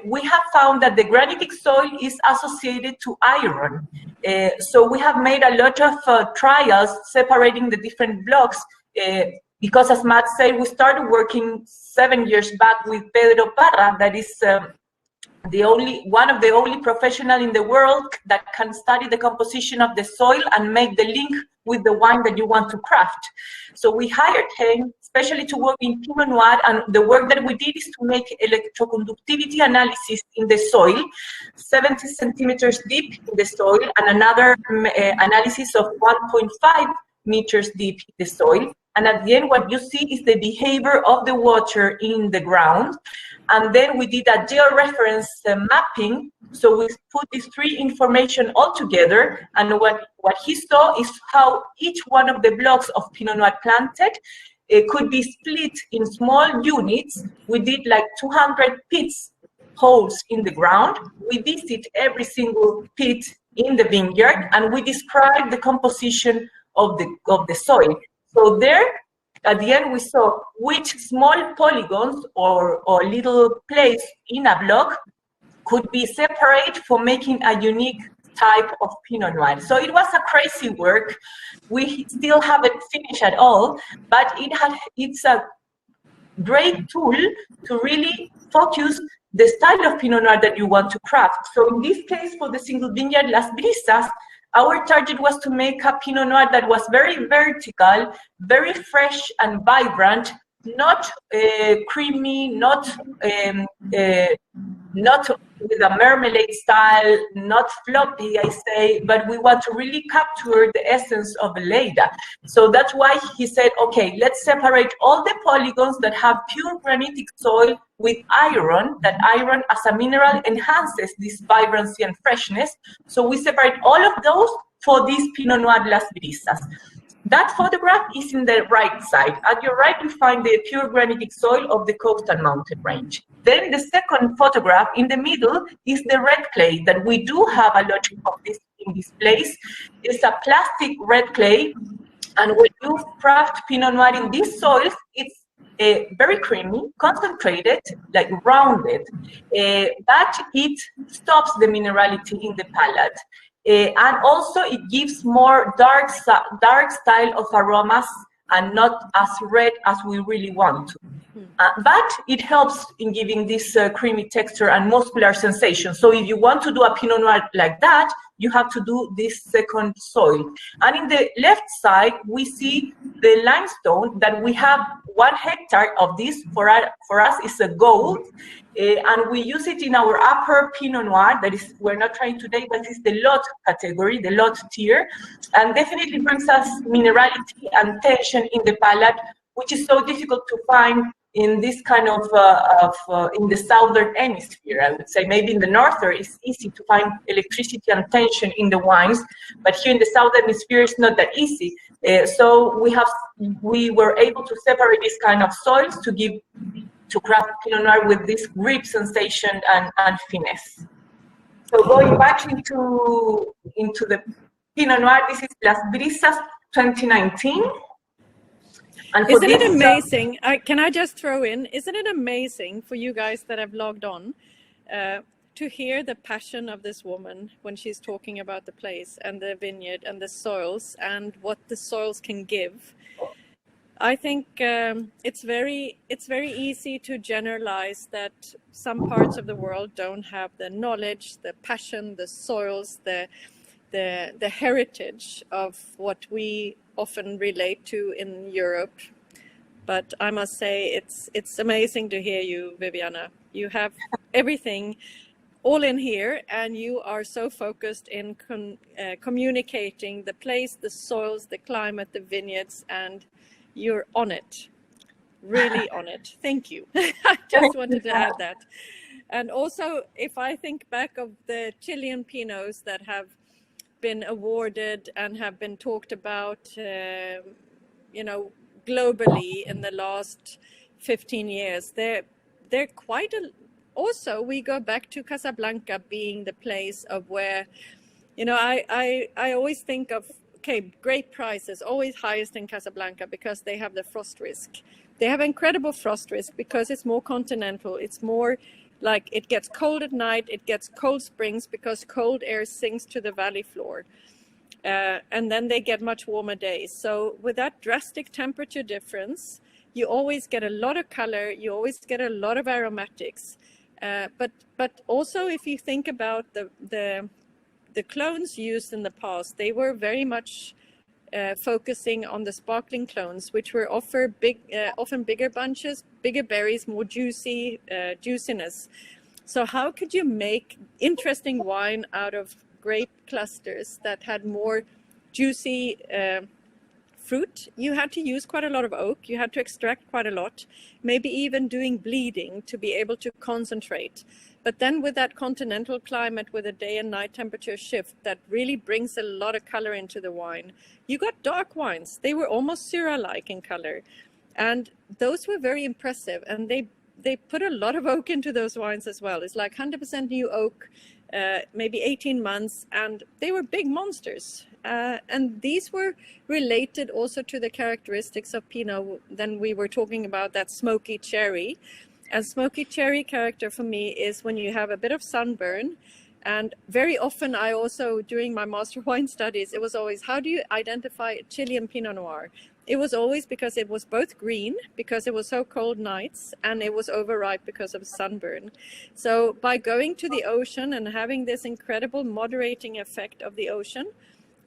S2: we have found that the granitic soil is associated to iron. So we have made a lot of trials separating the different blocks because, as Matt said, we started working 7 years back with Pedro Parra, that is one of the only professionals in the world that can study the composition of the soil and make the link with the wine that you want to craft. So we hired him, especially to work in Pinot Noir. And the work that we did is to make electroconductivity analysis in the soil, 70 centimeters deep in the soil, and another analysis of 1.5 meters deep in the soil. And at the end, what you see is the behavior of the water in the ground. And then we did a georeference mapping. So we put these three information all together. And what he saw is how each one of the blocks of Pinot Noir planted could be split in small units. We did like 200 pits, holes in the ground. We visit every single pit in the vineyard, and we describe the composition of the soil. So there, at the end, we saw which small polygons or little place in a block could be separate for making a unique type of Pinot Noir. So it was a crazy work. We still haven't finished at all, but it's a great tool to really focus the style of Pinot Noir that you want to craft. So in this case, for the single vineyard Las Brisas, our target was to make a Pinot Noir that was very vertical, very fresh and vibrant, not creamy, not with a marmalade style, not floppy, I say, but we want to really capture the essence of Leyda. So that's why he said, okay, let's separate all the polygons that have pure granitic soil with iron. That iron as a mineral enhances this vibrancy and freshness. So we separate all of those for this Pinot Noir Las Brisas. That photograph is in the right side. At your right, you find the pure granitic soil of the coastal mountain range. Then the second photograph in the middle is the red clay that we do have a lot of this in this place. It's a plastic red clay, and when you craft Pinot Noir in these soils, it's very creamy, concentrated, like rounded, but it stops the minerality in the palate. And also it gives more dark style of aromas and not as red as we really want to. But it helps in giving this creamy texture and muscular sensation. So if you want to do a Pinot Noir like that, you have to do this second soil. And in the left side, we see the limestone that we have 1 hectare of this. For us, is a gold. And we use it in our upper Pinot Noir. That is, we're not trying today, but it's the lot category, the lot tier, and definitely brings us minerality and tension in the palate, which is so difficult to find in this kind of in the southern hemisphere. I would say maybe in the northern it's easy to find electricity and tension in the wines, but here in the southern hemisphere it's not that easy. So we were able to separate this kind of soils to craft Pinot Noir with this grip sensation and finesse. So going back into the Pinot Noir, this is Las Brisas 2019. And
S1: isn't it amazing? Can I just throw in, isn't it amazing for you guys that have logged on to hear the passion of this woman when she's talking about the place and the vineyard and the soils and what the soils can give? I think it's very easy to generalize that some parts of the world don't have the knowledge, the passion, the soils, the heritage of what we often relate to in Europe. But I must say it's amazing to hear you, Viviana. You have everything all in here, and you are so focused in communicating the place, the soils, the climate, the vineyards, and you're on it, really on it. Thank you. I just wanted to add that. And also, if I think back of the Chilean Pinots that have been awarded and have been talked about, globally in the last 15 years, they're quite also, we go back to Casablanca being the place of where, I always think of, okay, great prices, always highest in Casablanca because they have the frost risk. They have incredible frost risk because it's more continental. It's more like it gets cold at night, it gets cold springs because cold air sinks to the valley floor. And then they get much warmer days. So with that drastic temperature difference, you always get a lot of color, you always get a lot of aromatics. But also if you think about the clones used in the past, they were very much focusing on the sparkling clones, which were often bigger bunches, bigger berries, more juiciness. So how could you make interesting wine out of grape clusters that had more juicy fruit? You had to use quite a lot of oak. You had to extract quite a lot, maybe even doing bleeding to be able to concentrate. But then with that continental climate, with a day and night temperature shift, that really brings a lot of color into the wine. You got dark wines. They were almost Syrah-like in color. And those were very impressive. And they put a lot of oak into those wines as well. It's like 100% new oak, maybe 18 months, and they were big monsters. And these were related also to the characteristics of Pinot. Then we were talking about that smoky cherry. And smoky cherry character for me is when you have a bit of sunburn. And very often I also, during my master wine studies, it was always, how do you identify Chilean Pinot Noir? It was always because it was both green, because it was so cold nights, and it was overripe because of sunburn. So by going to the ocean and having this incredible moderating effect of the ocean,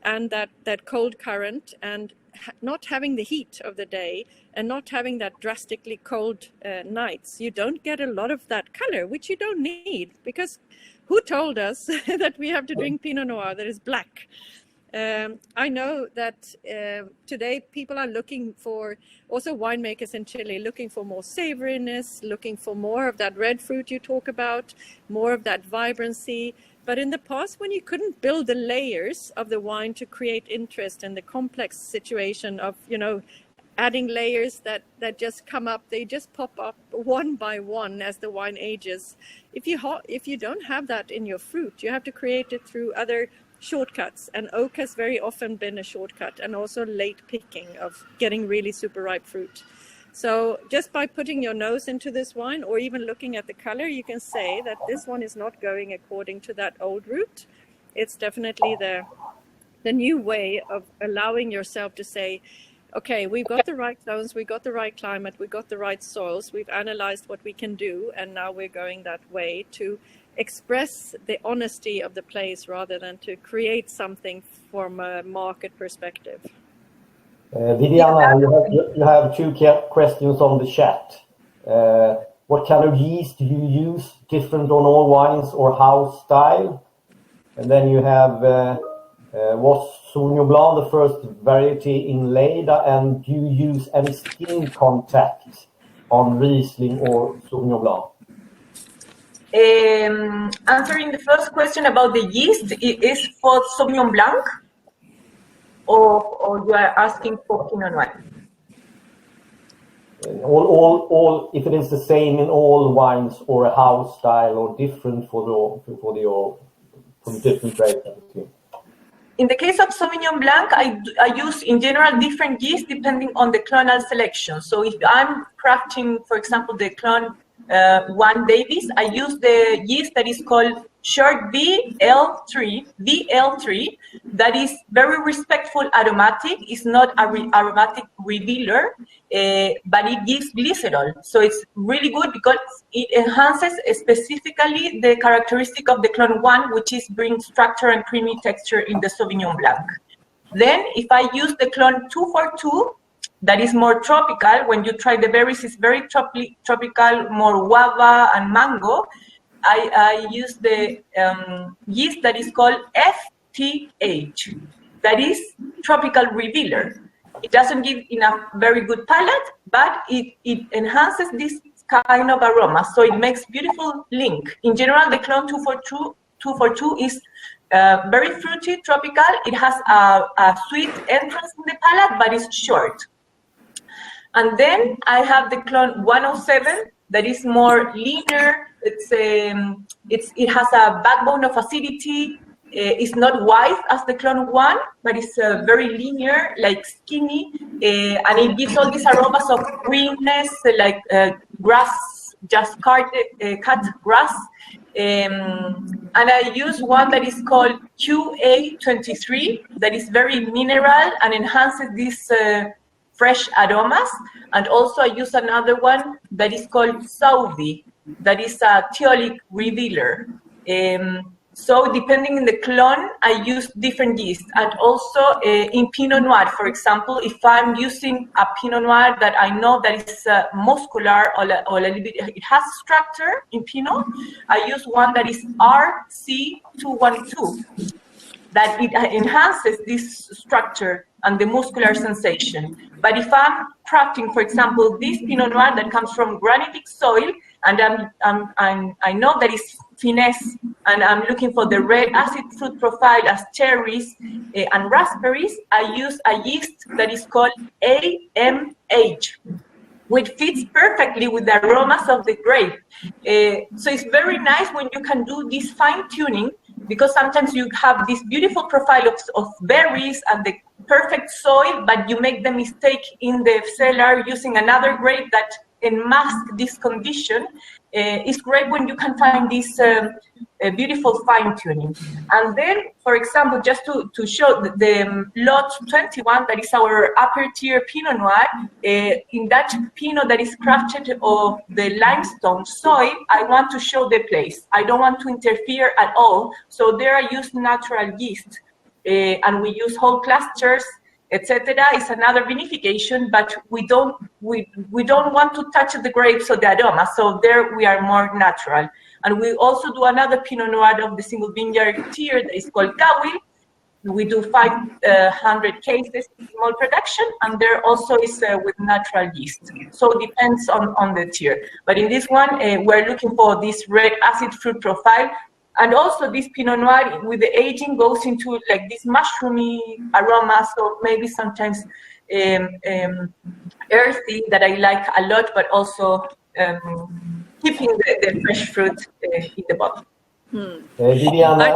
S1: and that cold current, and not having the heat of the day, and not having that drastically cold nights, you don't get a lot of that color, which you don't need, because who told us that we have to drink Pinot Noir that is black? I know that today people are looking for, also winemakers in Chile, looking for more savoriness, looking for more of that red fruit you talk about, more of that vibrancy. But in the past, when you couldn't build the layers of the wine to create interest in the complex situation of, you know, adding layers that just come up, they just pop up one by one as the wine ages. If you don't have that in your fruit, you have to create it through other shortcuts, and oak has very often been a shortcut, and also late picking of getting really super ripe fruit. So just by putting your nose into this wine, or even looking at the color, you can say that this one is not going according to that old route. It's definitely the new way of allowing yourself to say, okay, we've got the right clones, we've got the right climate, we've got the right soils, we've analyzed what we can do, and now we're going that way to express the honesty of the place rather than to create something from a market perspective.
S3: Viviana, you have two questions on the chat. What kind of yeast do you use, different on all wines, or house style? And then you have, was Sauvignon Blanc the first variety in Leyda, and do you use any skin contact on Riesling or Sauvignon Blanc?
S2: Answering the first question about the yeast, it is for Sauvignon Blanc, or you are asking for Pinot Noir?
S3: All, if it is the same in all wines, or a house style, or different for the different varieties.
S2: In the case of Sauvignon Blanc, I use in general different yeast depending on the clonal selection. So if I'm crafting, for example, the clone 1 Davis, I use the yeast that is called short VL3, that is very respectful aromatic. It's not an aromatic revealer, but it gives glycerol. So it's really good because it enhances specifically the characteristic of the clone 1, which is bring structure and creamy texture in the Sauvignon Blanc. Then if I use the clone 242, that is more tropical, when you try the berries, it's very tropical, more guava and mango. I use the yeast that is called FTH, that is tropical revealer. It doesn't give enough very good palate, but it enhances this kind of aroma, so it makes beautiful link. In general, the clone 242 is very fruity, tropical. It has a sweet entrance in the palate, but it's short. And then I have the clone 107 that is more linear. It has a backbone of acidity. It's not white as the clone 1, but it's very linear, like skinny, and it gives all these aromas of greenness, like grass, just cut grass. And I use one that is called QA23 that is very mineral and enhances this fresh aromas. And also I use another one that is called Saudi, that is a theolic revealer. So depending on the clone, I use different yeast. And also in Pinot Noir, for example, if I'm using a Pinot Noir that I know that is muscular or a little bit, it has structure in Pinot, I use one that is RC212, that it enhances this structure and the muscular sensation. But if I'm crafting, for example, this Pinot Noir that comes from granitic soil, and I know that it's finesse, and I'm looking for the red acid fruit profile as cherries and raspberries, I use a yeast that is called AMH, which fits perfectly with the aromas of the grape. So it's very nice when you can do this fine tuning, because sometimes you have this beautiful profile of berries and the perfect soil, but you make the mistake in the cellar using another grape that mask this condition. It's great when you can find this beautiful fine tuning. And then, for example, just to show the lot 21, that is our upper tier Pinot Noir, in that Pinot that is crafted of the limestone soil, I want to show the place. I don't want to interfere at all. So there I use natural yeast, and we use whole clusters, etc. It's another vinification, but we don't want to touch the grapes or the aroma. So there we are more natural. And we also do another Pinot Noir of the single vineyard tier that is called Kawil. We do 500 cases small production, and there also is with natural yeast. So it depends on the tier. But in this one, we're looking for this red acid fruit profile. And also this Pinot Noir with the aging goes into like this mushroomy aroma, so maybe sometimes earthy, that I like a lot, but also keeping the fresh fruit in the bottle.
S3: Viviana,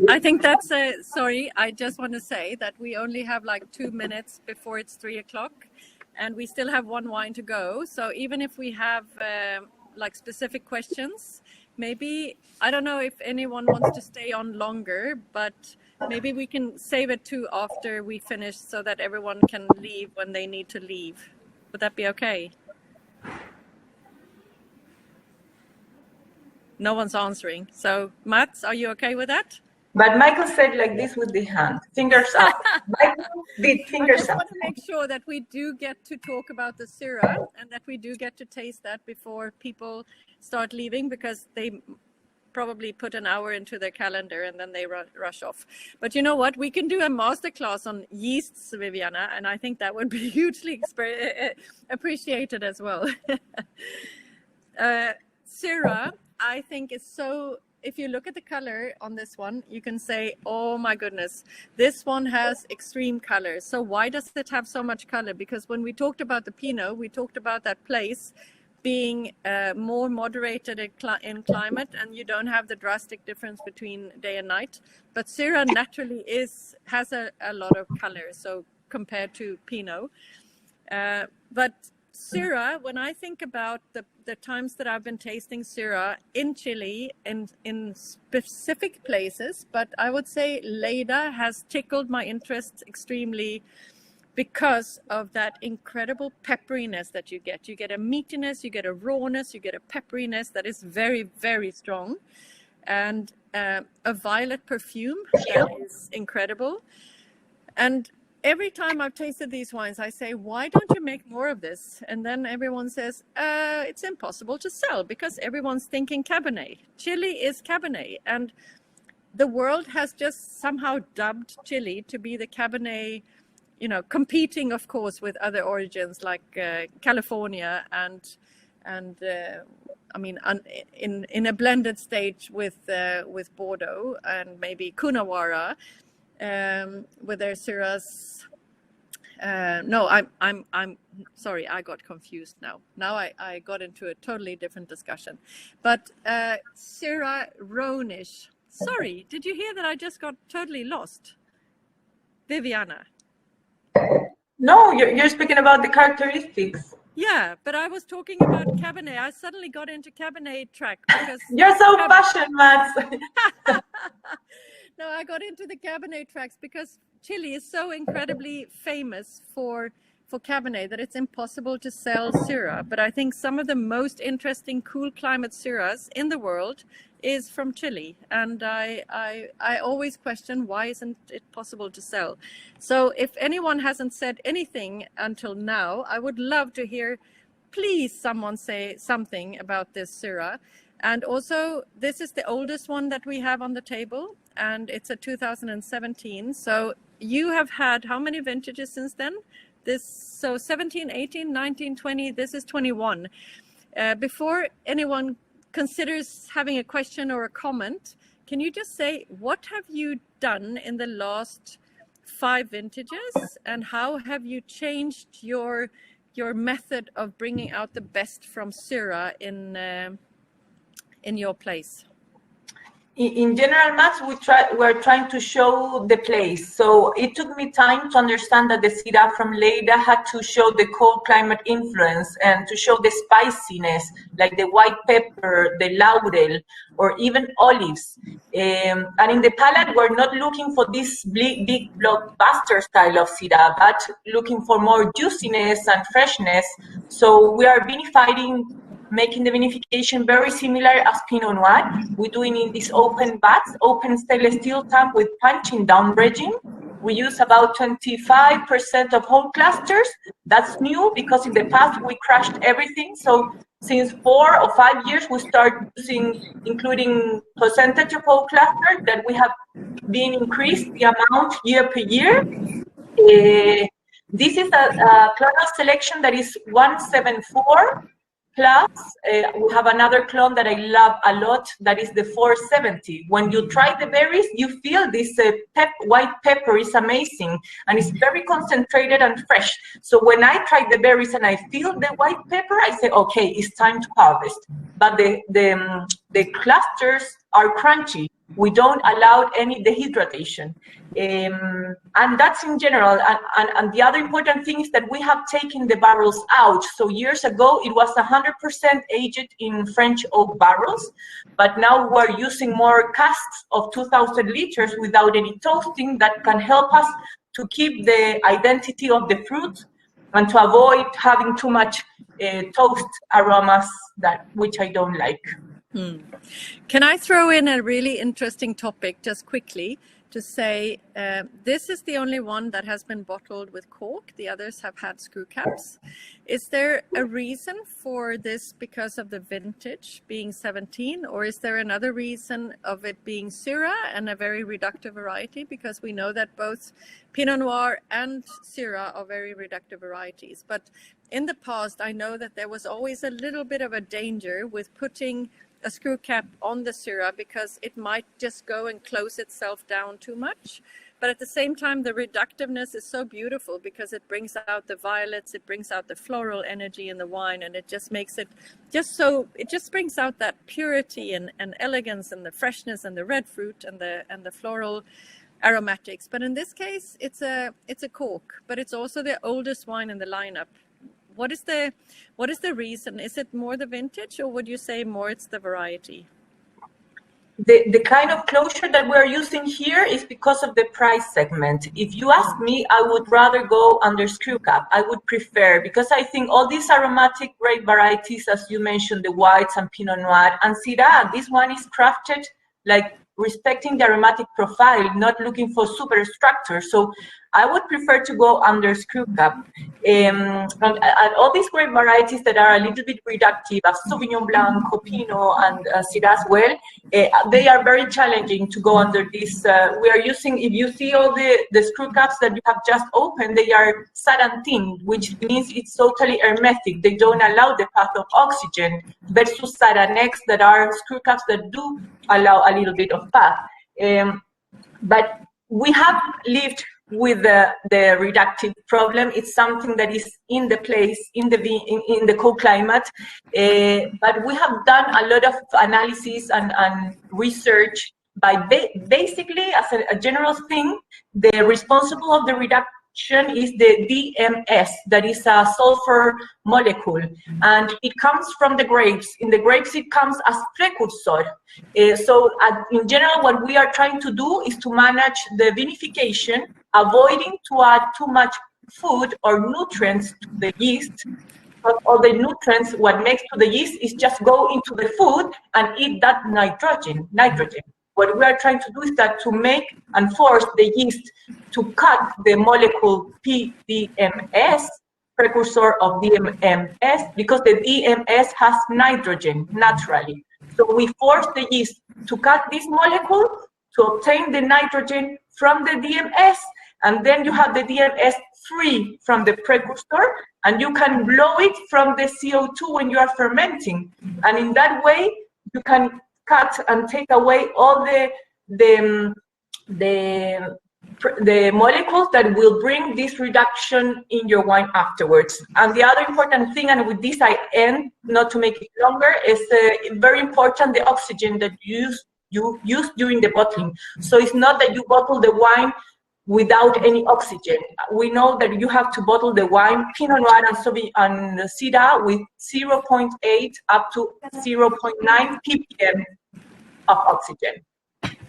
S1: I think that's sorry, I just want to say that we only have like 2 minutes before it's 3 o'clock, and we still have one wine to go. So even if we have like specific questions, maybe, I don't know if anyone wants to stay on longer, but maybe we can save it to after we finish so that everyone can leave when they need to leave. Would that be okay? No one's answering. So Mats, are you okay with that?
S2: But Michael said like this with the hand, fingers up. Michael did fingers up.
S1: I just want to make sure that we do get to talk about the Syrah, and that we do get to taste that before people start leaving, because they probably put an hour into their calendar and then they rush off. But you know what? We can do a masterclass on yeasts, Viviana, and I think that would be hugely appreciated as well. Syrah, I think, is so... If you look at the color on this one, you can say, oh my goodness, this one has extreme color. So why does it have so much color? Because when we talked about the Pinot, we talked about that place being more moderated in climate, and you don't have the drastic difference between day and night. But Syrah naturally has a lot of color, so compared to Pinot. But Syrah, when I think about the times that I've been tasting Syrah in Chile and in specific places, but I would say Leyda has tickled my interest extremely because of that incredible pepperiness that you get. You get a meatiness, you get a rawness, you get a pepperiness that is very, very strong, and a violet perfume that is incredible. And every time I've tasted these wines, I say, why don't you make more of this? And then everyone says, it's impossible to sell because everyone's thinking Cabernet. Chile is Cabernet. And the world has just somehow dubbed Chile to be the Cabernet, you know, competing, of course, with other origins like California and I mean, in a blended stage with Bordeaux and maybe Coonawarra. With their Syrahs. No, I'm sorry, I got confused now. Now I got into a totally different discussion. But Syrah Rhônish. Sorry, did you hear that I just got totally lost? Viviana.
S2: No, you're speaking about the characteristics.
S1: Yeah, but I was talking about Cabernet. I suddenly got into Cabernet track because
S2: you're so passionate, Mats.
S1: No, I got into the Cabernet tracks because Chile is so incredibly famous for for Cabernet that it's impossible to sell Syrah, but I think some of the most interesting cool climate Syrahs in the world is from Chile, and I always question why isn't it possible to sell. So if anyone hasn't said anything until now, I would love to hear, please someone say something about this Syrah. And also, this is the oldest one that we have on the table, and it's a 2017. So you have had how many vintages since then? So 17, 18, 19, 20, this is 21. Before anyone considers having a question or a comment, can you just say, what have you done in the last 5 vintages, and how have you changed your method of bringing out the best from Syrah in your place?
S2: In general, Max, we're trying to show the place. So it took me time to understand that the Syrah from Leyda had to show the cold climate influence and to show the spiciness, like the white pepper, the laurel, or even olives. And in the palate, we're not looking for this big blockbuster style of Syrah, but looking for more juiciness and freshness. So we are vinifying, making the vinification very similar as Pinot Noir. We're doing in these open vats, open stainless steel tank with punching down regime. We use about 25% of whole clusters. That's new because in the past we crushed everything. So since 4 or 5 years, we start using, including percentage of whole cluster, that we have been increased the amount year per year. This is a clonal selection that is 174. Plus, we have another clone that I love a lot, that is the 470. When you try the berries, you feel this white pepper is amazing, and it's very concentrated and fresh. So when I try the berries and I feel the white pepper, I say, okay, it's time to harvest. But the clusters are crunchy. We don't allow any dehydration. And that's in general. And the other important thing is that we have taken the barrels out. So years ago, it was 100% aged in French oak barrels, but now we're using more casks of 2,000 liters without any toasting that can help us to keep the identity of the fruit and to avoid having too much toast aromas, which I don't like.
S1: Can I throw in a really interesting topic just quickly to say this is the only one that has been bottled with cork. The others have had screw caps. Is there a reason for this because of the vintage being 17, or is there another reason of it being Syrah and a very reductive variety? Because we know that both Pinot Noir and Syrah are very reductive varieties. But in the past, I know that there was always a little bit of a danger with putting a screw cap on the Syrah because it might just go and close itself down too much. But at the same time, the reductiveness is so beautiful because it brings out the violets, it brings out the floral energy in the wine, and it just makes it it just brings out that purity and elegance and the freshness and the red fruit and the floral aromatics. But in this case, it's a cork, but it's also the oldest wine in the lineup. What is the reason? Is it more the vintage, or would you say more it's the variety?
S2: The kind of closure that we're using here is because of the price segment. If you ask me, I would rather go under screw cap. I would prefer, because I think all these aromatic grape varieties, as you mentioned, the whites and Pinot Noir and Syrah, this one is crafted like respecting the aromatic profile, not looking for super structure. So I would prefer to go under screw cap. And all these grape varieties that are a little bit reductive, as Sauvignon Blanc, Pinot, and Syrah as well, they are very challenging to go under this. We are using, if you see all the screw caps that you have just opened, they are sarantin, which means it's totally hermetic. They don't allow the path of oxygen, versus Saranex that are screw caps that do allow a little bit of path. But we have lived with the reductive problem. It's something that is in the place, in the cold climate. But we have done a lot of analysis and research by basically, as a general thing, the responsible of the reduction is the DMS, that is a sulfur molecule, and it comes from the grapes. In the grapes, it comes as precursor. So in general, what we are trying to do is to manage the vinification, avoiding to add too much food or nutrients to the yeast. But all the nutrients, what makes to the yeast is just go into the food and eat that nitrogen. What we are trying to do is that to make and force the yeast to cut the molecule PDMS, precursor of DMS, because the DMS has nitrogen naturally. So we force the yeast to cut this molecule to obtain the nitrogen from the DMS, and then you have the DMS free from the precursor, and you can blow it from the CO2 when you are fermenting. And in that way, you can cut and take away all the molecules that will bring this reduction in your wine afterwards. And the other important thing, and with this I end, not to make it longer, is very important, the oxygen that you use during the bottling. So it's not that you bottle the wine without any oxygen. We know that you have to bottle the wine, Pinot Noir and Syrah, with 0.8 up to 0.9 ppm of oxygen.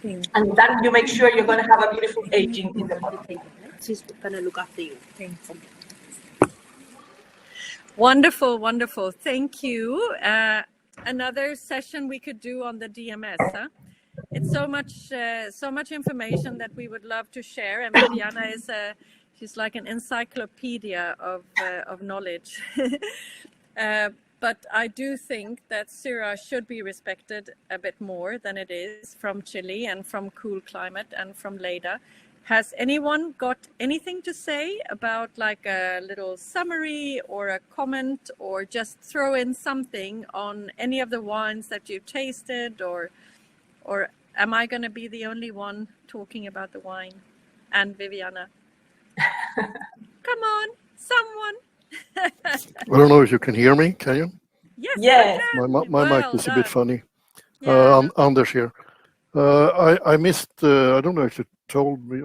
S2: And then you make sure you're going to have a beautiful aging in the bottle.
S4: She's going to look after you.
S1: Wonderful, wonderful. Thank you. Another session we could do on the DMS, huh? It's so much information that we would love to share, and Viviana is she's like an encyclopedia of knowledge. But I do think that Syrah should be respected a bit more than it is from Chile and from cool climate and from Leyda. Has anyone got anything to say about like a little summary or a comment, or just throw in something on any of the wines that you've tasted, or am I going to be the only one talking about the wine? And Viviana, come on, someone.
S5: I don't know if you can hear me. Can you?
S1: Yes.
S2: Yes.
S5: My mic is a bit funny.
S1: Yeah.
S5: Anders here. I missed. I don't know if you told me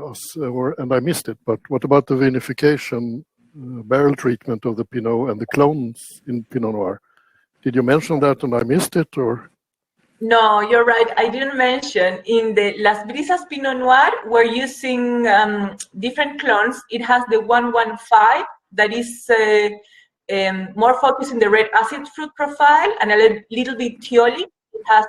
S5: and I missed it. But what about the vinification, barrel treatment of the Pinot and the clones in Pinot Noir? Did you mention that and I missed it, or?
S2: No, you're right. I didn't mention. In the Las Brisas Pinot Noir, we're using different clones. It has the 115 that is more focused in the red acid fruit profile and a little bit tioli. It has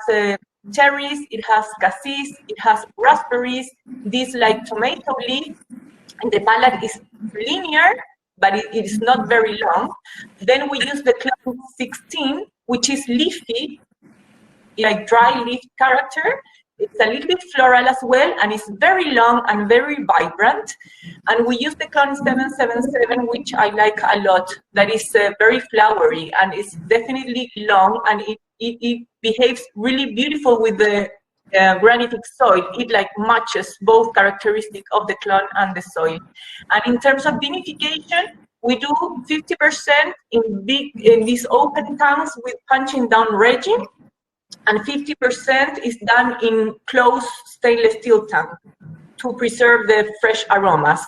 S2: cherries, it has cassis, it has raspberries, this like tomato leaf. And the palate is linear, but it is not very long. Then we use the clone 16, which is leafy, like dry leaf character. It's a little bit floral as well, and it's very long and very vibrant. And we use the clone 777, which I like a lot. That is very flowery, and it's definitely long, and it behaves really beautiful with the granitic soil. It like matches both characteristics of the clone and the soil. And in terms of vinification, we do 50% in these open tanks with punching down resin, and 50% is done in closed stainless steel tank to preserve the fresh aromas.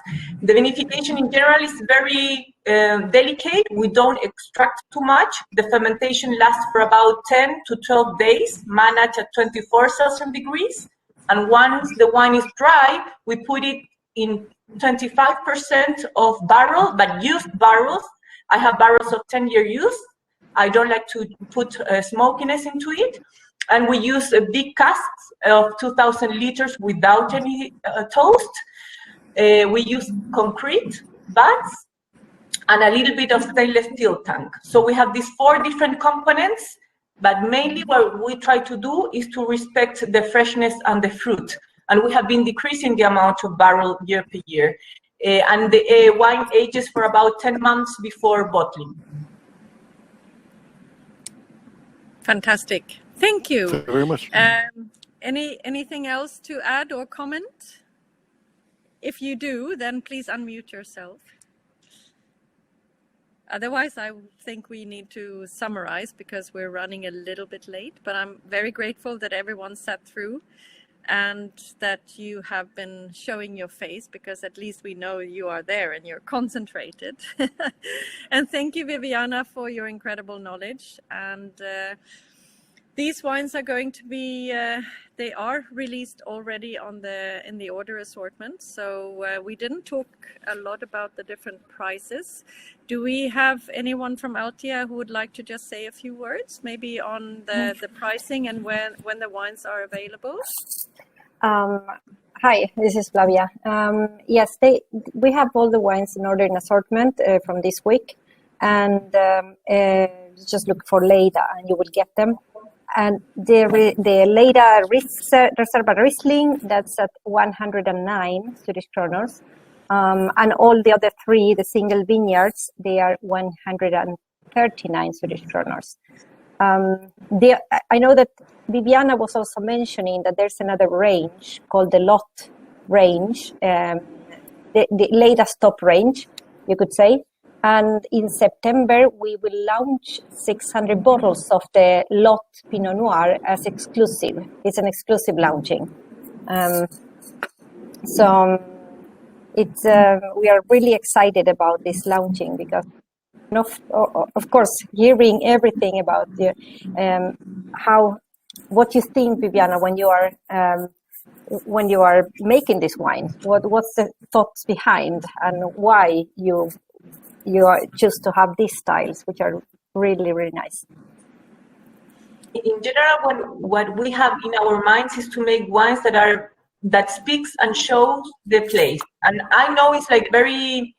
S2: The vinification in general is very delicate. We don't extract too much. The fermentation lasts for about 10 to 12 days, managed at 24 Celsius degrees. And once the wine is dry, we put it in 25% of barrel, but used barrels. I have barrels of 10-year use. I don't like to put smokiness into it. And we use a big casks of 2,000 liters without any toast. We use concrete vats and a little bit of stainless steel tank. So we have these 4 different components, but mainly what we try to do is to respect the freshness and the fruit. And we have been decreasing the amount of barrel year per year. And the wine ages for about 10 months before bottling.
S1: Fantastic. Thank you.
S5: Thank you very much.
S1: Anything else to add or comment? If you do, then please unmute yourself. Otherwise, I think we need to summarize because we're running a little bit late, but I'm very grateful that everyone sat through and that you have been showing your face, because at least we know you are there and you're concentrated. And thank you, Viviana, for your incredible knowledge. And These wines are going to be, they are released already in the order assortment. So we didn't talk a lot about the different prices. Do we have anyone from Altia who would like to just say a few words, maybe on the pricing and when the wines are available?
S6: Hi, this is Flavia. Yes, we have all the wines in order in assortment from this week, and just look for Leyda and you will get them. And the Leyda Reserva Riesling, that's at 109 Swedish kronor. And all the other three, the single vineyards, they are 139 Swedish kronor. I know that Viviana was also mentioning that there's another range called the Lot range, the Leyda's top range, you could say. And in September, we will launch 600 bottles of the Lot Pinot Noir as exclusive. It's an exclusive launching. So we are really excited about this launching because, of course, hearing everything about what you think, Viviana, when you are making this wine. What's the thoughts behind and why you choose to have these styles, which are really, really nice.
S2: In general, what we have in our minds is to make wines that speaks and shows the place. And I know it's like very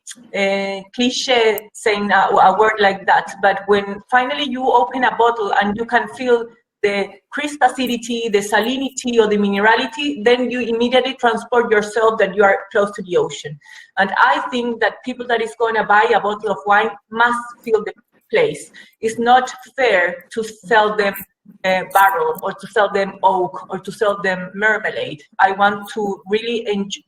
S2: cliche saying a word like that, but when finally you open a bottle and you can feel the crisp acidity, the salinity, or the minerality, then you immediately transport yourself that you are close to the ocean. And I think that people that is going to buy a bottle of wine must feel the place. It's not fair to sell them barrel or to sell them oak or to sell them marmalade. I want to really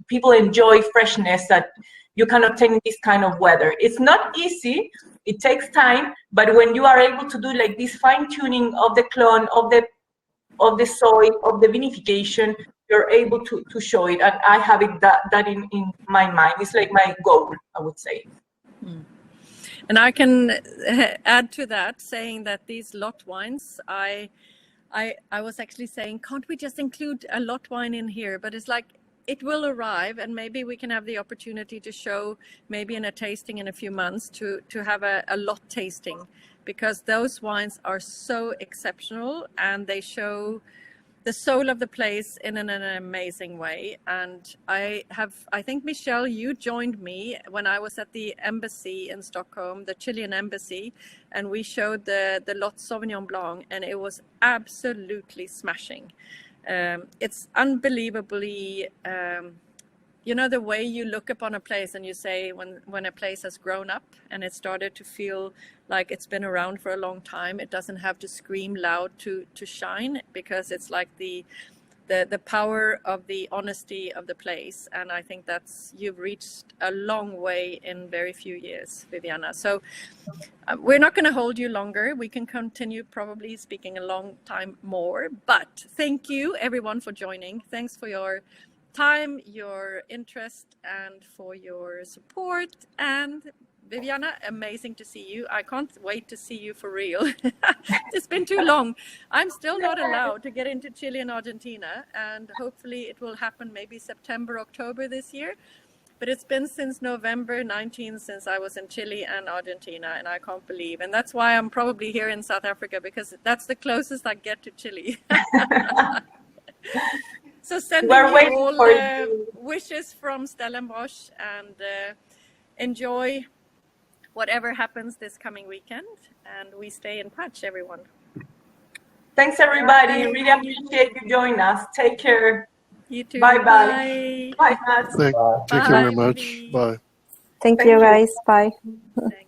S2: people enjoy freshness that you can obtain in this kind of weather. It's not easy. It takes time, but when you are able to do like this fine tuning of the clone, of the soil, of the vinification, you're able to show it. And I have it that in my mind. It's like my goal, I would say.
S1: And I can add to that, saying that these lot wines, I was actually saying, can't we just include a lot wine in here? But it's like, it will arrive, and maybe we can have the opportunity to show, maybe in a tasting in a few months, to have a lot tasting, because those wines are so exceptional and they show the soul of the place in an amazing way. And I think, Michelle, you joined me when I was at the embassy in Stockholm, the Chilean embassy, and we showed the Lot Sauvignon Blanc, and it was absolutely smashing. It's unbelievably, the way you look upon a place and you say when a place has grown up and it started to feel like it's been around for a long time, it doesn't have to scream loud to shine, because it's like the power of the honesty of the place. And I think you've reached a long way in very few years, Viviana. So we're not going to hold you longer. We can continue probably speaking a long time more, but thank you everyone for joining. Thanks for your time, your interest, and for your support. And Viviana, amazing to see you. I can't wait to see you for real. It's been too long. I'm still not allowed to get into Chile and Argentina, and hopefully it will happen maybe September, October this year. But it's been since November 19th since I was in Chile and Argentina, and I can't believe. And that's why I'm probably here in South Africa, because that's the closest I get to Chile. So sending you all wishes from Stellenbosch, and enjoy whatever happens this coming weekend, and we stay in touch, everyone.
S2: Thanks, everybody. Really appreciate you joining us. Take care.
S1: You too.
S2: Bye-bye. Bye, Matt.
S5: Thank you very much. Bye.
S6: Thank you, guys. Bye.
S1: Thanks.